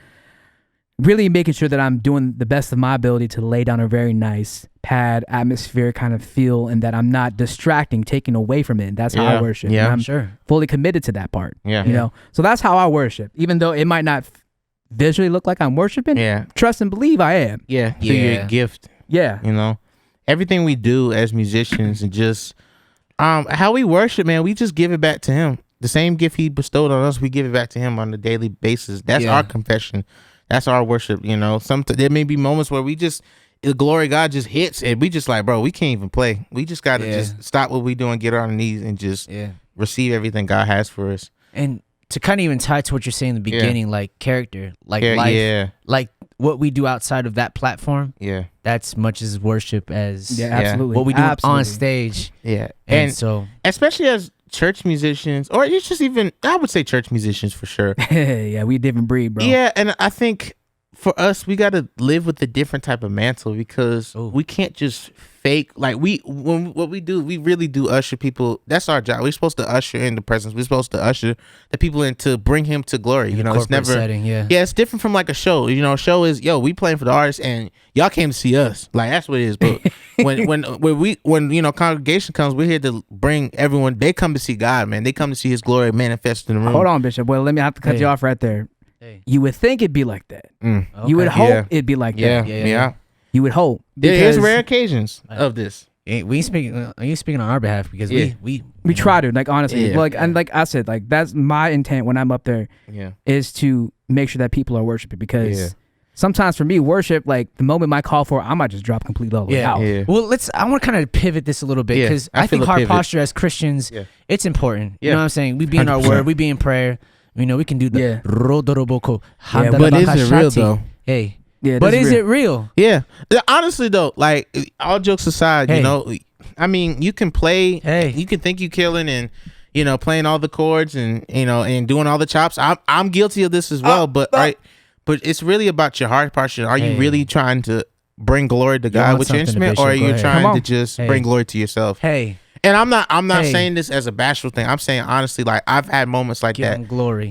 Really making sure that I'm doing the best of my ability to lay down a very nice pad atmosphere kind of feel, and that I'm not distracting, taking away from it. And that's how I Yeah, worship. yeah. And I'm Sure. fully committed to that part. Yeah. You know, so that's how I worship. Even though it might not visually look like I'm worshiping, Yeah. trust and believe I am. Yeah. Through Yeah. your gift, Yeah. you know, everything we do as musicians and just how we worship, man, we just give it back to him. The same gift he bestowed on us, we give it back to him on a daily basis. That's Yeah. our confession. That's our worship, you know. There may be moments where we just, the glory of God just hits and we just like, bro, we can't even play. We just got to Yeah. just stop what we doing, get on our knees and just Yeah. receive everything God has for us. And to kind of even tie to what you're saying in the Yeah. beginning, like character, like Yeah, life, yeah, like what we do outside of that platform, yeah, that's much as worship as Yeah, absolutely. what we do Absolutely. on stage. yeah. And And so, especially as church musicians, or it's just even, I would say church musicians for sure. Yeah, we a different breed, bro. Yeah, and I think for us, we got to live with a different type of mantle because Ooh. we can't just fake. Like what we do, we really do usher people. That's our job. We're supposed to usher in the presence. We're supposed to usher the people in to bring him to glory. in You a know, it's corporate never. setting, yeah. Yeah, it's different from like a show. You know, a show is we playing for the artists and y'all came to see us. Like that's what it is. But when you know congregation comes, we're here to bring everyone. They come to see God, man. They come to see His glory manifest in the room. Hold on, Bishop. Well, let me have to cut Hey. you off right there. Hey. You would think it'd be like that. Mm. You would Okay. hope Yeah. it'd be like Yeah, that. yeah. Yeah. You would hope. There is Because rare occasions of this. We ain't speaking. Are you speaking on our behalf? Because Yeah. we we try to, like, honestly. Yeah. Like, and like I said, like that's my intent when I'm up there Yeah. is to make sure that people are worshiping, because Yeah. sometimes for me, worship, like the moment my call for it, I might just drop completely all the way Yeah. out. Yeah. Well, I want to kind of pivot this a little bit Yeah, because I I think feel a heart pivot. posture as Christians, Yeah. it's important. You Yeah. know what I'm saying? We be in our 100%. word, we be in prayer. You know, we can do the Yeah. rodoroboko. Yeah, But is it real though? Hey, Yeah, but this is it real? Yeah. Honestly though, like all jokes aside, Hey. you know, I mean, you can play. Hey. You can think you killing and playing all the chords and and doing all the chops. I'm guilty of this as well, but it's really about your heart posture. Are Hey. you really trying to bring glory to God want with your something to instrument, or are Bishop, go you ahead. Come trying on. to just Hey. bring glory to yourself? Hey, And I'm not Hey. saying this as a bashful thing. I'm saying honestly, like I've had moments like give that. him glory.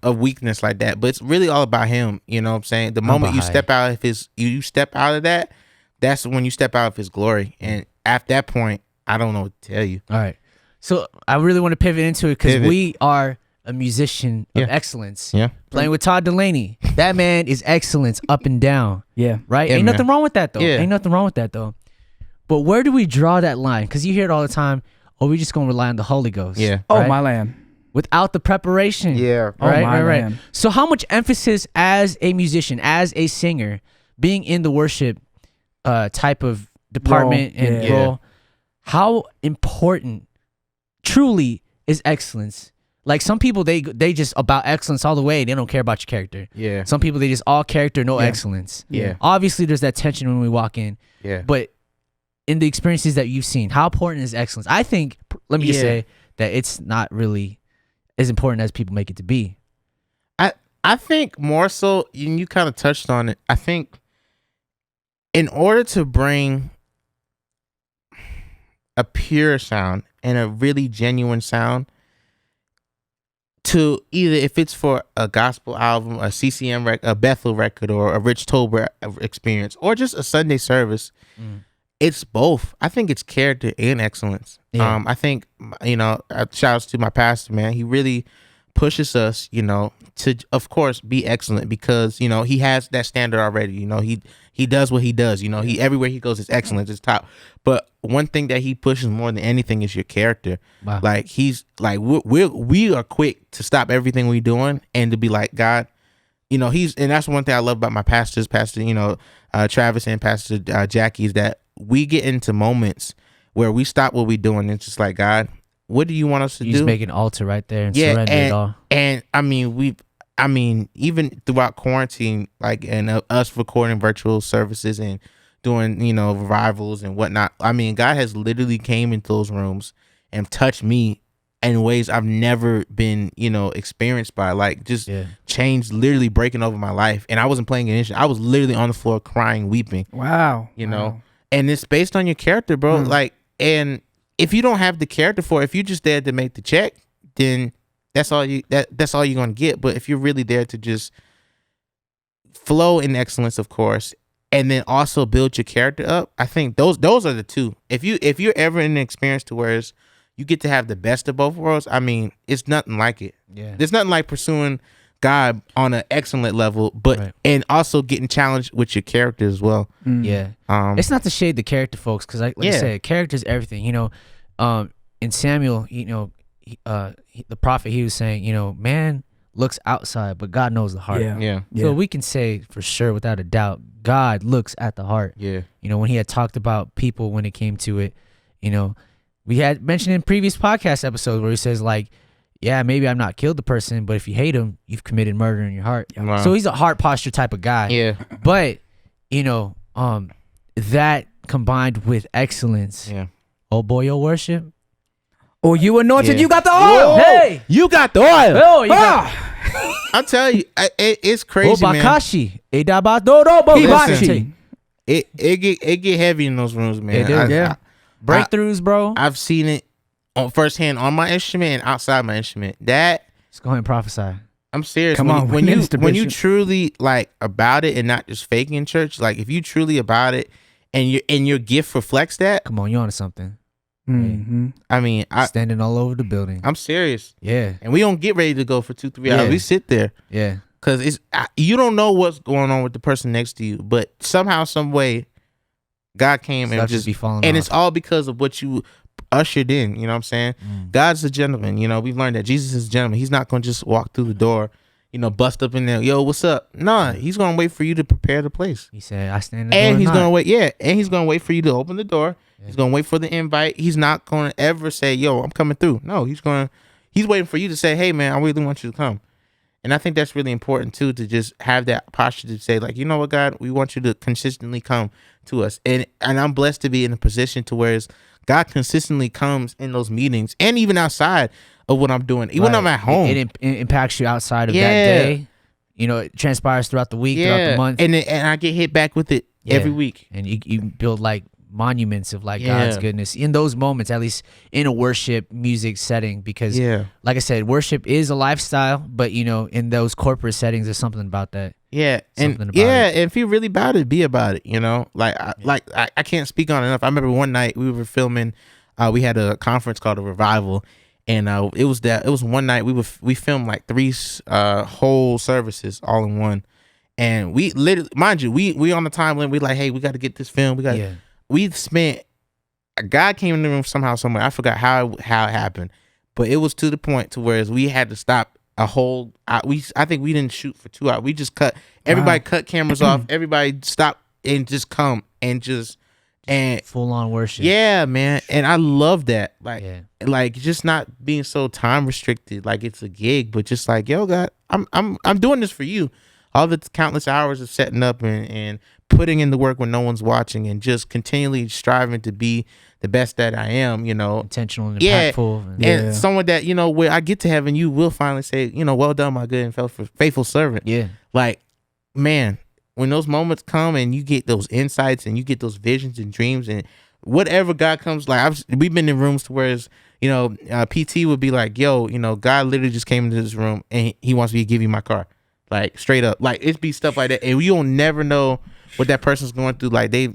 Of weakness like that, but it's really all about him. You know what I'm saying? The moment you behind. step out of you step out of that, that's when you step out of his glory. And at that point, I don't know what to tell you. All right. So I really want to pivot into it because Pivot. we are a musician of Yeah. excellence. Yeah. Playing with Todd Delaney. That man is excellence up and down. Yeah. Right? Yeah, Ain't man. nothing wrong with that though. Yeah. Ain't nothing wrong with that though. But where do we draw that line? Because you hear it all the time. Oh, we just gonna rely on the Holy Ghost. Yeah. Oh, right? my lamb. Without the preparation. Yeah. Oh, Right, my right. lamb. So how much emphasis as a musician, as a singer, being in the worship type of department Role, and yeah. role, how important truly is excellence? Like some people, they just about excellence all the way. They don't care about your character. Yeah. Some people, they just all character, no Yeah. excellence. Yeah. Obviously, there's that tension when we walk in. Yeah. But in the experiences that you've seen, how important is excellence? I think, let me just Yeah. say that it's not really as important as people make it to be. I think more so, and you kind of touched on it. I think in order to bring a pure sound and a really genuine sound to either if it's for a gospel album, a CCM record, a Bethel record, or a Rich Tolbert experience, or just a Sunday service, it's both. I think it's character and excellence. Yeah. I think, shout outs to my pastor, man. He really pushes us, to, of course, be excellent because, he has that standard already. He does what he does. He everywhere he goes, it's excellence, it's top. But one thing that he pushes more than anything is your character. Wow. Like he's like we are quick to stop everything we doing and to be like, God, and that's one thing I love about my pastors, Pastor, Travis and Pastor Jackie, is that we get into moments where we stop what we're doing. And it's just like, God, what do you want us to You do? just make an altar right there and Yeah, surrender it all. And I mean, I mean, even throughout quarantine, like, and us recording virtual services and doing, revivals and whatnot. I mean, God has literally came into those rooms and touched me in ways I've never been, experienced by. Like, just changed, literally breaking over my life. And I wasn't playing an instrument. I was literally on the floor crying, weeping. Wow. And it's based on your character, bro. Like, and if you don't have the character for it, if you're just there to make the check, then that's all you're gonna get. But if you're really there to just flow in excellence, of course, and then also build your character up, I think those are the two. If you're ever in an experience to where you get to have the best of both worlds, I mean, it's nothing like it. Yeah. There's nothing like pursuing God on an excellent level, but and also getting challenged with your character as well. Yeah. It's not to shade the character, folks, because like I said, character is everything. In Samuel, the prophet, he was saying, man looks outside, but God knows the heart. Yeah. So we can say for sure, without a doubt, God looks at the heart. Yeah. When he had talked about people when it came to it, we had mentioned in previous podcast episodes where he says like, yeah, maybe I've not killed the person, but if you hate him, you've committed murder in your heart. Wow. So he's a heart posture type of guy. Yeah. But, that combined with excellence. Yeah. Oh boy, your worship. Oh, you anointed, Yeah. you got the oil. Whoa. Hey. You got the oil. Oh, you got I'll tell you, it's crazy, man. Obakashi. Edabadoro. Listen. It get heavy in those rooms, man. It do, breakthroughs, bro. I've seen it on firsthand on my instrument and outside my instrument. That Let's go ahead and prophesy. I'm serious. Come on, when Minister you Bishop. truly like about it and not just faking in church, like if you truly about it and your gift reflects that, Come on, you onto something. Mm-hmm. I mean, Standing all over the building. I'm serious. Yeah. And we don't get ready to go for 2-3 hours. Yeah. We sit there Yeah. because you don't know what's going on with the person next to you, but somehow, some way, God came Stuff and just be falling and off. it's all because of what you ushered in. You know what I'm saying? God's a gentleman. We've learned that Jesus is a gentleman. He's not going to just walk through the door, bust up in there. Yo, what's up? Nah, he's going to wait for you to prepare the place. He said, I stand in the And door he's and going to knock. wait. Yeah. And he's going to wait for you to open the door. He's going to wait for the invite. He's not going to ever say, yo, I'm coming through. No, he's waiting for you to say, hey, man, I really want you to come. And I think that's really important too, to just have that posture to say, like, you know what, God, we want you to consistently come to us. And I'm blessed to be in a position to where God consistently comes in those meetings and even outside of what I'm doing, even when I'm at home. It impacts you outside of that day. It transpires throughout the week, throughout the month. And I get hit back with it every week. And you build like monuments of like God's goodness in those moments, at least in a worship music setting, because like I said, worship is a lifestyle, but in those corporate settings, there's something about that. And if you're really about it, be about it. I can't speak on it enough. I remember one night we were filming. We had a conference called a revival, and it was one night we filmed like 3 whole services all in one, and we literally, mind you, we on the time limit. We like, hey, we got to get this film. We spent. God came in the room somehow, somewhere. I forgot how it happened, but it was to the point to where we had to stop a whole. I think we didn't shoot for 2 hours. We just cut. Everybody cut cameras off. Everybody stopped and just come and full on worship. Yeah, man, and I love that. Like just not being so time restricted. Like it's a gig, but just like, yo, God, I'm doing this for you. All the countless hours of setting up and putting in the work when no one's watching, and just continually striving to be the best that I am, intentional and impactful. And someone that, where I get to heaven, you will finally say, well done, my good and faithful servant. Yeah. Like, man, when those moments come and you get those insights and you get those visions and dreams and whatever God comes, like we've been in rooms to where PT would be like, yo, God literally just came into this room and he wants me to give you my car. Like straight up, like it'd be stuff like that, and you'll never know what that person's going through. Like they,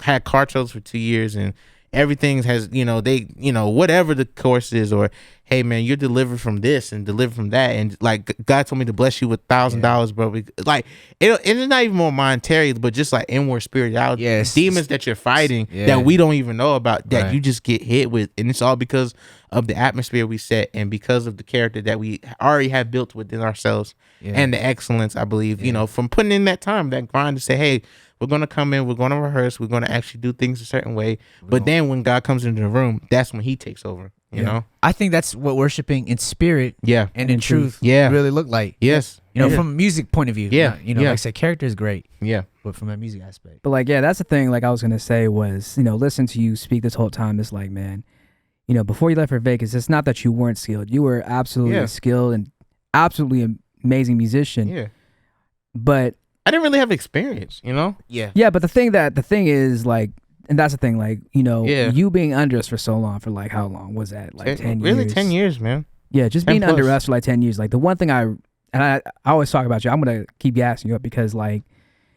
had car troubles for 2 years, and everything has, whatever the course is, or hey man, you're delivered from this and delivered from that, and like God told me to bless you with $1,000, bro. Like it's not even more monetary, but just like inward spirituality, demons that you're fighting that we don't even know about, that you just get hit with, and it's all because of the atmosphere we set and because of the character that we already have built within ourselves and the excellence, I believe, from putting in that time, that grind to say, hey, we're going to come in, we're going to rehearse, we're going to actually do things a certain way. But then when God comes into the room, that's when he takes over. You know? I think that's what worshiping in spirit Yeah. and in truth Yeah. really look like. Yes. You know, Yeah. from a music point of view. Yeah. Not, you know, Yeah. like I said, character is great, Yeah. but from a music aspect. But like, yeah, that's the thing. Like I was gonna say was, listen to you speak this whole time. It's like, man, before you left for Vegas, it's not that you weren't skilled. You were absolutely skilled and absolutely amazing musician. Yeah. But I didn't really have experience, you know? Yeah. yeah, but the thing is like, and that's the thing, like, Yeah. you being under us for so long, for like how long was that? Like 10 years? Really 10 years, man. Yeah, just 10 being under plus. us for like 10 years. Like the one thing I always talk about you, I'm going to keep gassing you up because like,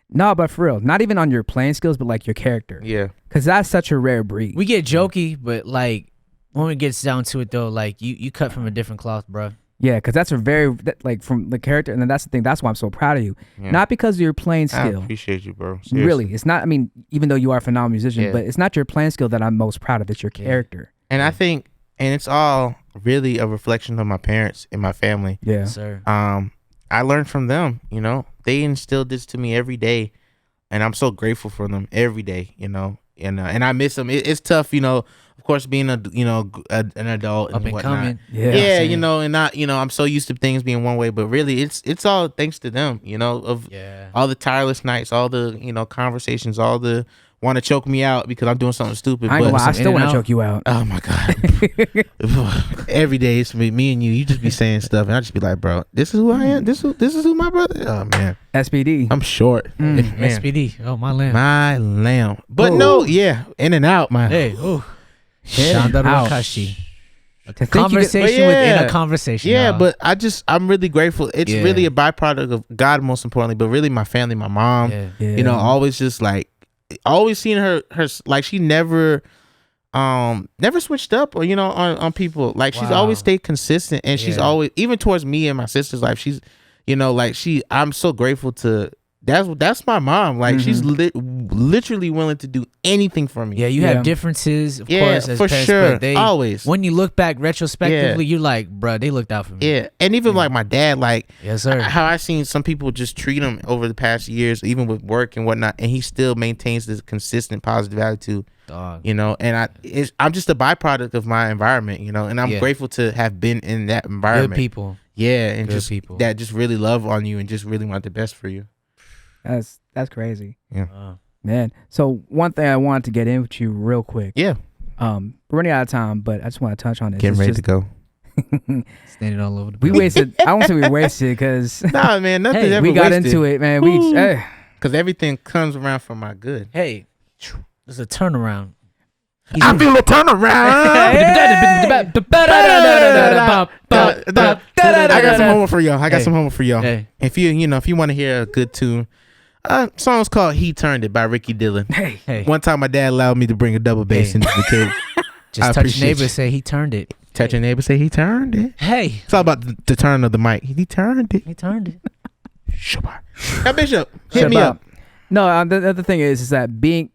no, but for real, not even on your playing skills, but like your character. Yeah. Because that's such a rare breed. We get jokey, but like when it gets down to it though, like you cut from a different cloth, bro. Yeah, because that's like from the character. And then that's the thing. That's why I'm so proud of you. Yeah. Not because of your playing I skill. appreciate you, bro. Seriously. Really. It's not, I mean, even though you are a phenomenal musician, Yeah. but it's not your playing skill that I'm most proud of. It's your character. And I think, and it's all really a reflection of my parents and my family. Yeah. Yes, sir. I learned from them, they instilled this to me every day, and I'm so grateful for them every day, and I miss them. It's tough, of course, being an adult Up and and whatnot. coming. Yeah. And not, I'm so used to things being one way, but really it's all thanks to them, of Yeah. all the tireless nights, all the, conversations, all the want to choke me out because I'm doing something stupid. I ain't gonna lie, I some still in want and to out. choke you out. Oh my God. Every day it's me and you just be saying stuff and I just be like, bro, this is who I am. This is who my brother. Oh man. SPD. I'm short. Man. SPD. Oh, my lamb. My lamb. But Oh. no, yeah. In and out, man. Hey, oh. In and out. Wakashi. To think you could- Conversation But within yeah. a conversation. Yeah, y'all. but I'm really grateful. It's Yeah. really a byproduct of God most importantly, but really my family, my mom, Yeah. always just like always seeing her like she never switched up or on people. Like she's Wow. always stayed consistent and she's Yeah. always even towards me and my sister's life. She's I'm so grateful to that's my mom. Like she's literally willing to do anything for me. Yeah, you Yeah. have differences, of Yeah, course, as for parents, sure. but they Always. when you look back retrospectively, you're like, bruh, they looked out for me. Yeah. And even like my dad, like Yes, sir. how I seen some people just treat him over the past years, even with work and whatnot, and he still maintains this consistent positive attitude. Dog. And I'm just a byproduct of my environment, and I'm Yeah. grateful to have been in that environment. Good people. Yeah, and Good just people. that just really love on you and just really want the best for you. That's crazy, Uh, man. So one thing I wanted to get in with you real quick. Yeah, We're running out of time, but I just want to touch on this. getting It's ready just- to go. standing all over the We wasted. I won't say we wasted because Nah, man, nothing Hey, ever we got wasted. into it, man. Because everything comes around for my good. Hey, there's a turnaround. I feel a turnaround. I got some homework for y'all. Hey. If you want to hear a good tune, song's called "He Turned It" by Ricky Dillon. Hey, One time, my dad allowed me to bring a double bass Hey. into the cave. I just touch appreciate your neighbor, you. say he turned it. Touch your neighbor, say he turned it. Hey, It's all about the turn of the mic. He turned it. he turned it. Shabbat. Now, Bishop, hit me Shut up. No, the other thing is that being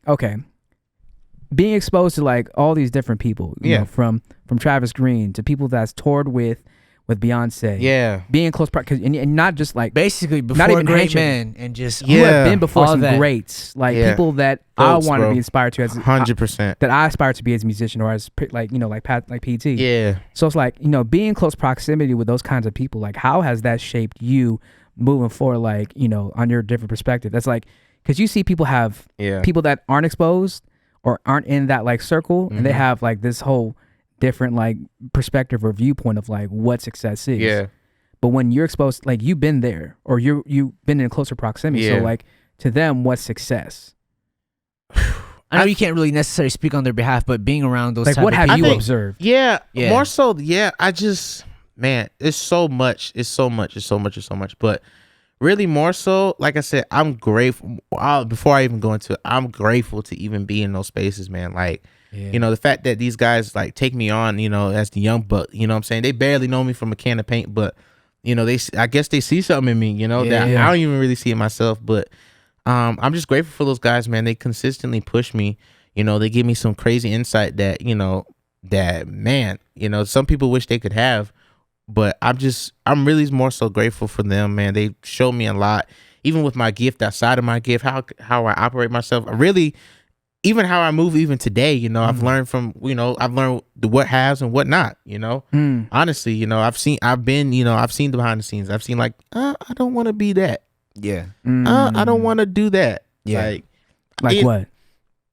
exposed to like all these different people, you know, from Travis Green to people that's toured with Beyonce. Yeah. Being close, and not just like Basically, Not before even great handshake. men and just who have been before all some that. greats, like Yeah. people that Folks, I want to bro. be inspired to as 100%. that I aspire to be as a musician or as like PT. Yeah. So it's like, being in close proximity with those kinds of people, like how has that shaped you moving forward, like, on your different perspective? That's like, because you see people have Yeah. people that aren't exposed or aren't in that like circle, and they Mhm. have like this whole different like perspective or viewpoint of like what success is. Yeah. But when you're exposed, like you've been there or you've been in closer proximity. Yeah. So like to them, what's success? I know you can't really necessarily speak on their behalf, but being around those Like type what of have people, you think- observed? Yeah. Yeah. More so, yeah. Man, it's so much. But really, more so, like I said, I'm grateful. Before I even go into it, I'm grateful to even be in those spaces, man. Like, the fact that these guys like take me on, as the young buck, what I'm saying? They barely know me from a can of paint, but, I guess they see something in me, that I don't even really see it myself. But I'm just grateful for those guys, man. They consistently push me. They give me some crazy insight that, some people wish they could have. But I'm really more so grateful for them, man. They showed me a lot, even with my gift outside of my gift, how I operate myself. I really, even how I move even today, you know, I've learned from, you know, I've learned the what haves and what not, you know. Honestly, you know, I've seen the behind the scenes. I've seen like, I don't want to be that. Yeah. I don't want to do that. Like what?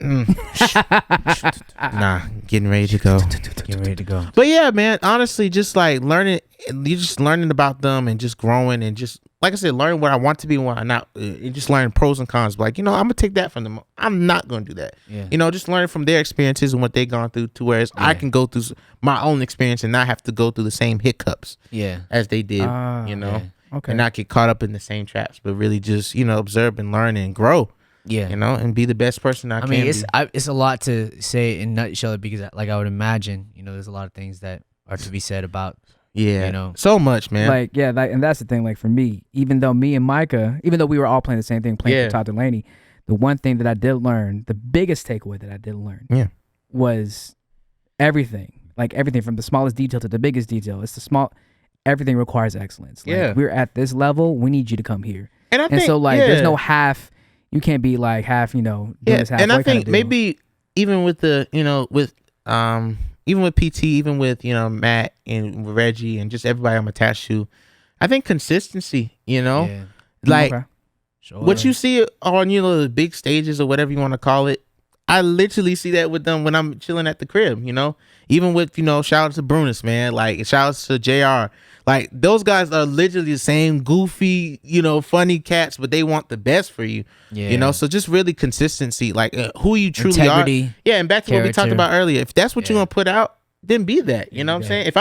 Nah, getting ready to go. Get ready to go. But yeah, man, honestly, just like learning, you're just learning about them and just growing and just, like I said, learning what I want to be and what I'm not. Just learning pros and cons. Like, you know, I'm gonna take that from them. I'm not gonna do that. Yeah. You know, just learning from their experiences and what they've gone through, to whereas I can go through my own experience and not have to go through the same hiccups as they did. You know, and not get caught up in the same traps, but really just, you know, observe and learn and grow. Yeah. You know, and be the best person I can mean, be. it's a lot to say in a nutshell, because like I would imagine, you know, there's a lot of things that are to be said about, you know, so much, man. Like, yeah, and that's the thing. Like for me, even though me and Micah, even though we were all playing the same thing, playing for Todd Delaney, the one thing that I did learn, the biggest takeaway that I did learn, was everything. Like everything from the smallest detail to the biggest detail. Everything requires excellence. Like, we're at this level. We need you to come here. And think, so like, there's no half. You can't be like half, you know, doing this halfway. And I think maybe even with the, you know, even with PT, even with, you know, Matt and Reggie and just everybody I'm attached to, I think consistency, you know, like what you see on, you know, the big stages or whatever you want to call it. I literally see that with them when I'm chilling at the crib, you know, even with, you know, shout out to Brunis, man, like shout out to JR. Like those guys are literally the same goofy, you know, funny cats, but they want the best for you, you know? So just really consistency, like who you truly integrity, are. Yeah. And back to what we talked about earlier, if that's what you want to put out, then be that, you know what I'm saying? If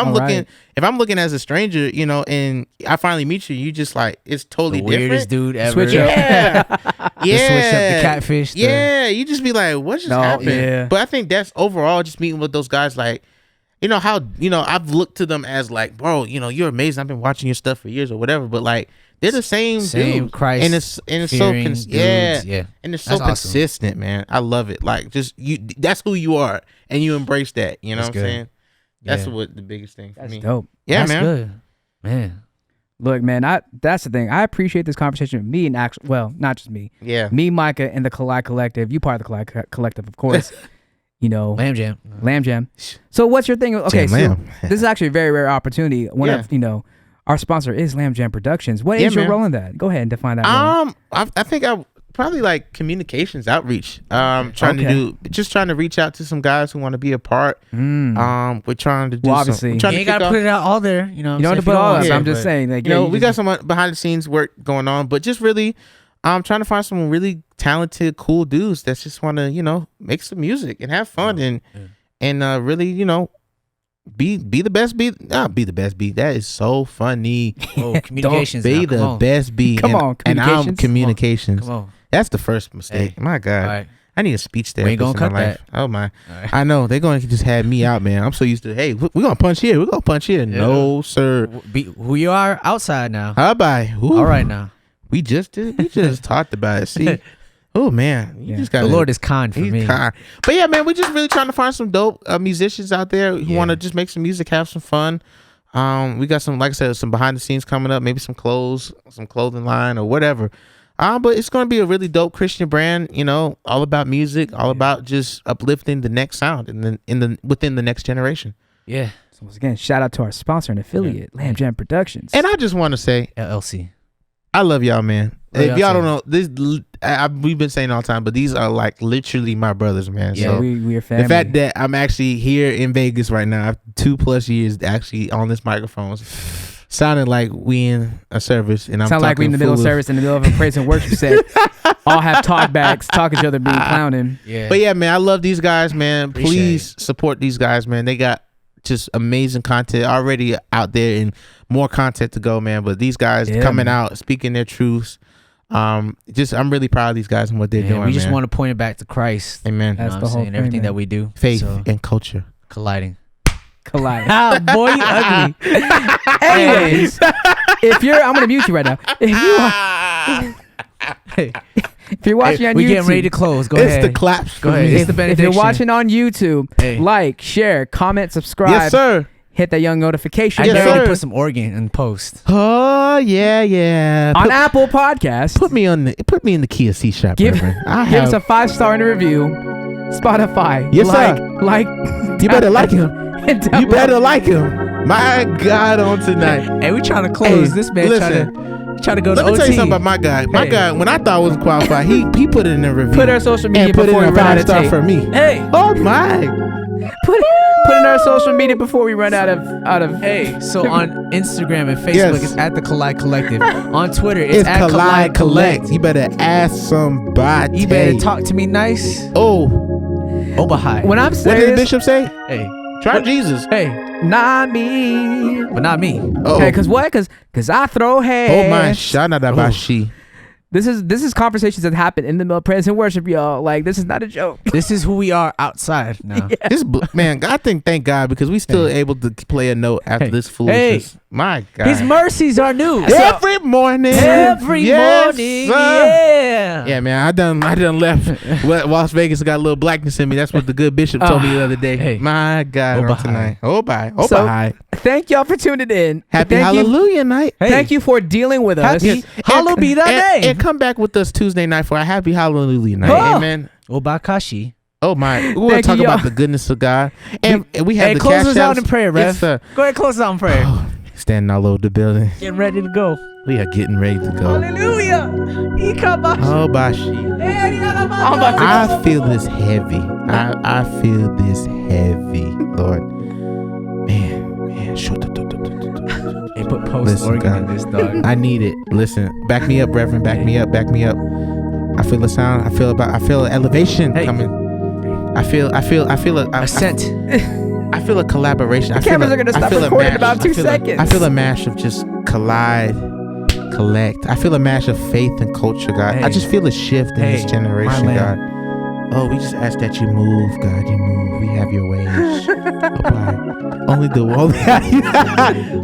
I'm looking as a stranger, you know, and I finally meet you, you just like, it's totally the different. Weirdest dude ever. Switch up. Yeah. Switch up the catfish. Yeah. You just be like, what just happened? Yeah. But I think that's overall just meeting with those guys, like, you know how, you know, I've looked to them as like, bro, you know, you're amazing. I've been watching your stuff for years or whatever, but like they're the same dude. Christ, and it's so and it's so consistent, man. I love it. Like just that's who you are, and you embrace that. You know what I'm saying? That's what the biggest thing for me. Dope. Yeah, that's man. Good. Man. Look, man, that's the thing. I appreciate this conversation with me and not just me. Yeah. Me, Micah, and the Collide Collective. You part of the Collide Collective, of course. You know, Lamb Jam. So what's your thing? Okay, so this is actually a very rare opportunity. One of, you know, our sponsor is Lamb Jam Productions. What is your role in that? Go ahead and define that. I think I probably like communications outreach. Trying to reach out to some guys who want to be a part. We're trying to do obviously you ain't gotta put it out all there. You know, you don't have to put all that. I'm just saying, like, you know, we got some behind the scenes work going on, but just really. I'm trying to find some really talented, cool dudes that just want to, you know, make some music and have fun and really, you know, be the best. Be the best. That is so funny. Oh, communications. Be the best. Come on, and I'm communications. Come on. That's the first mistake. My God. Right. I need a speech therapist. We ain't gonna in cut my life. that. Oh my! Right. I know they're going to just have me out, man. I'm so used to. Hey, we're gonna punch here. We're gonna punch here. Yeah. No, sir. Be who you are outside now. How about all right now? We just talked about it. See, oh man, you just got the Lord is kind for me. Kind. But yeah, man, we're just really trying to find some dope musicians out there who want to just make some music, have some fun. We got some, like I said, some behind the scenes coming up, maybe some clothing line or whatever. But it's going to be a really dope Christian brand, you know, all about music, all about just uplifting the next sound and within the next generation. Yeah. So once again, shout out to our sponsor and affiliate, Lamb Jam Productions. And I just want to say, LLC. I love y'all, man. If y'all don't know, we've been saying all the time, but these are like literally my brothers, man. Yeah, so we are family. The fact that I'm actually here in Vegas right now, after 2+ years actually on this microphone, sounded like we in a service, and I'm sound like we in the middle of service, in the middle of a praise and worship set. All have talkbacks, talk each other, be clowning. Yeah. But yeah, man, I love these guys, man. Please support these guys, man. They got just amazing content already out there and more content to go, man. But these guys coming out, speaking their truths. I'm really proud of these guys and what they're doing. We just want to point it back to Christ. Amen. That's the whole thing, everything man. that we do. Faith and culture. Colliding. Ah, boy, you ugly. Anyways, I'm gonna mute you right now. If you're watching on YouTube, we're getting ready to close. Go ahead. It's the claps. Go ahead. It's the benediction. If you're watching on YouTube, like, share, comment, subscribe. Yes, sir. Hit that young notification. I Yes, already sir. put some organ in post. Oh yeah. On Apple Podcasts. Put me in the Kia C shop. Give Reverend. us a 5-star in the review. Spotify. Yes, like, sir. Like. You better like him. And You better like him. My God, on tonight. Hey, we trying to close. This man trying to go to Let me OT. tell you something about my guy. My guy, when I thought I wasn't qualified, he put it in the review. Put our social media and put it before in we a run out of 5-star tape. for me. Hey, Oh my. put in our social media before we run out of. Hey, so on Instagram and Facebook, Yes. it's at the Collide Collective. On Twitter, it's It's at Collide Collect. You better ask somebody. You better talk to me nice. Oh, Obahai. When I'm what did the serious, bishop say? Hey, Try Jesus. hey, not me. but not me. Oh, Hey, cause what? Cause I throw hash. oh my, Shanadabashi. This is conversations that happen in the middle of praise and worship, y'all. Like, this is not a joke. This is who we are outside now. Man, I thank God because we still able to play a note after this foolishness. My God. His mercies are new. Every morning. Every Yes, morning. sir. Yeah. Yeah, man, I done left Las Vegas. Got a little blackness in me. That's what the good bishop told me the other day. Hey. My God, Oh, on tonight. Oh, bye. Oh, So, bye. Thank y'all for tuning in. Happy Thank you- Hallelujah night. Thank you for dealing with us. Happy Hallowed be thy name. And come back with us Tuesday night for a happy Hallelujah night. Oh. Amen. Obakashi. Oh my, we're gonna Thank talk you, about y'all. the goodness of God, and we have Hey, the close cash us out apps. in prayer, Rev. Yes, sir. Go ahead, close us out in prayer. Standing all over the building. Getting ready to go. We are getting ready to go. Hallelujah. Oh, Bashi. I'm about to I feel this heavy. I feel this heavy, Lord. Man. Hey, put post Listen, organ God. in this, dog. I need it. Listen, back me up, Reverend. Back me up. I feel the sound. I feel elevation Hey. coming. I feel Ascent. I feel a collaboration. cameras are gonna stop recording in about 2 seconds. I feel a mash of just collide, collect. I feel a mash of faith and culture, God. Hey. I just feel a shift in this Hey, generation, my God. land. Oh, we just ask that you move, God. You move. We have your ways.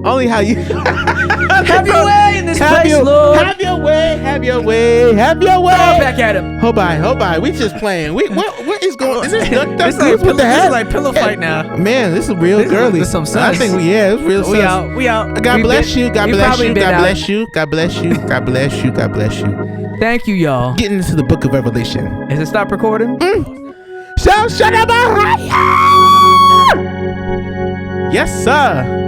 Only how you. Have your way in this place, Lord. Have your way. throw back at him. Hold by. We just playing. What is going? Is this duck This is like goose with the hat? pillow fight now. Man, this is real girly. this some I sus. think it's real sus. We out. God We've bless been- you. God we've bless probably you. been God out. bless you. God bless you. God bless you. God bless you. Thank you, y'all. Getting into the book of Revelation. Is it stop recording? So shut up. Yes, sir.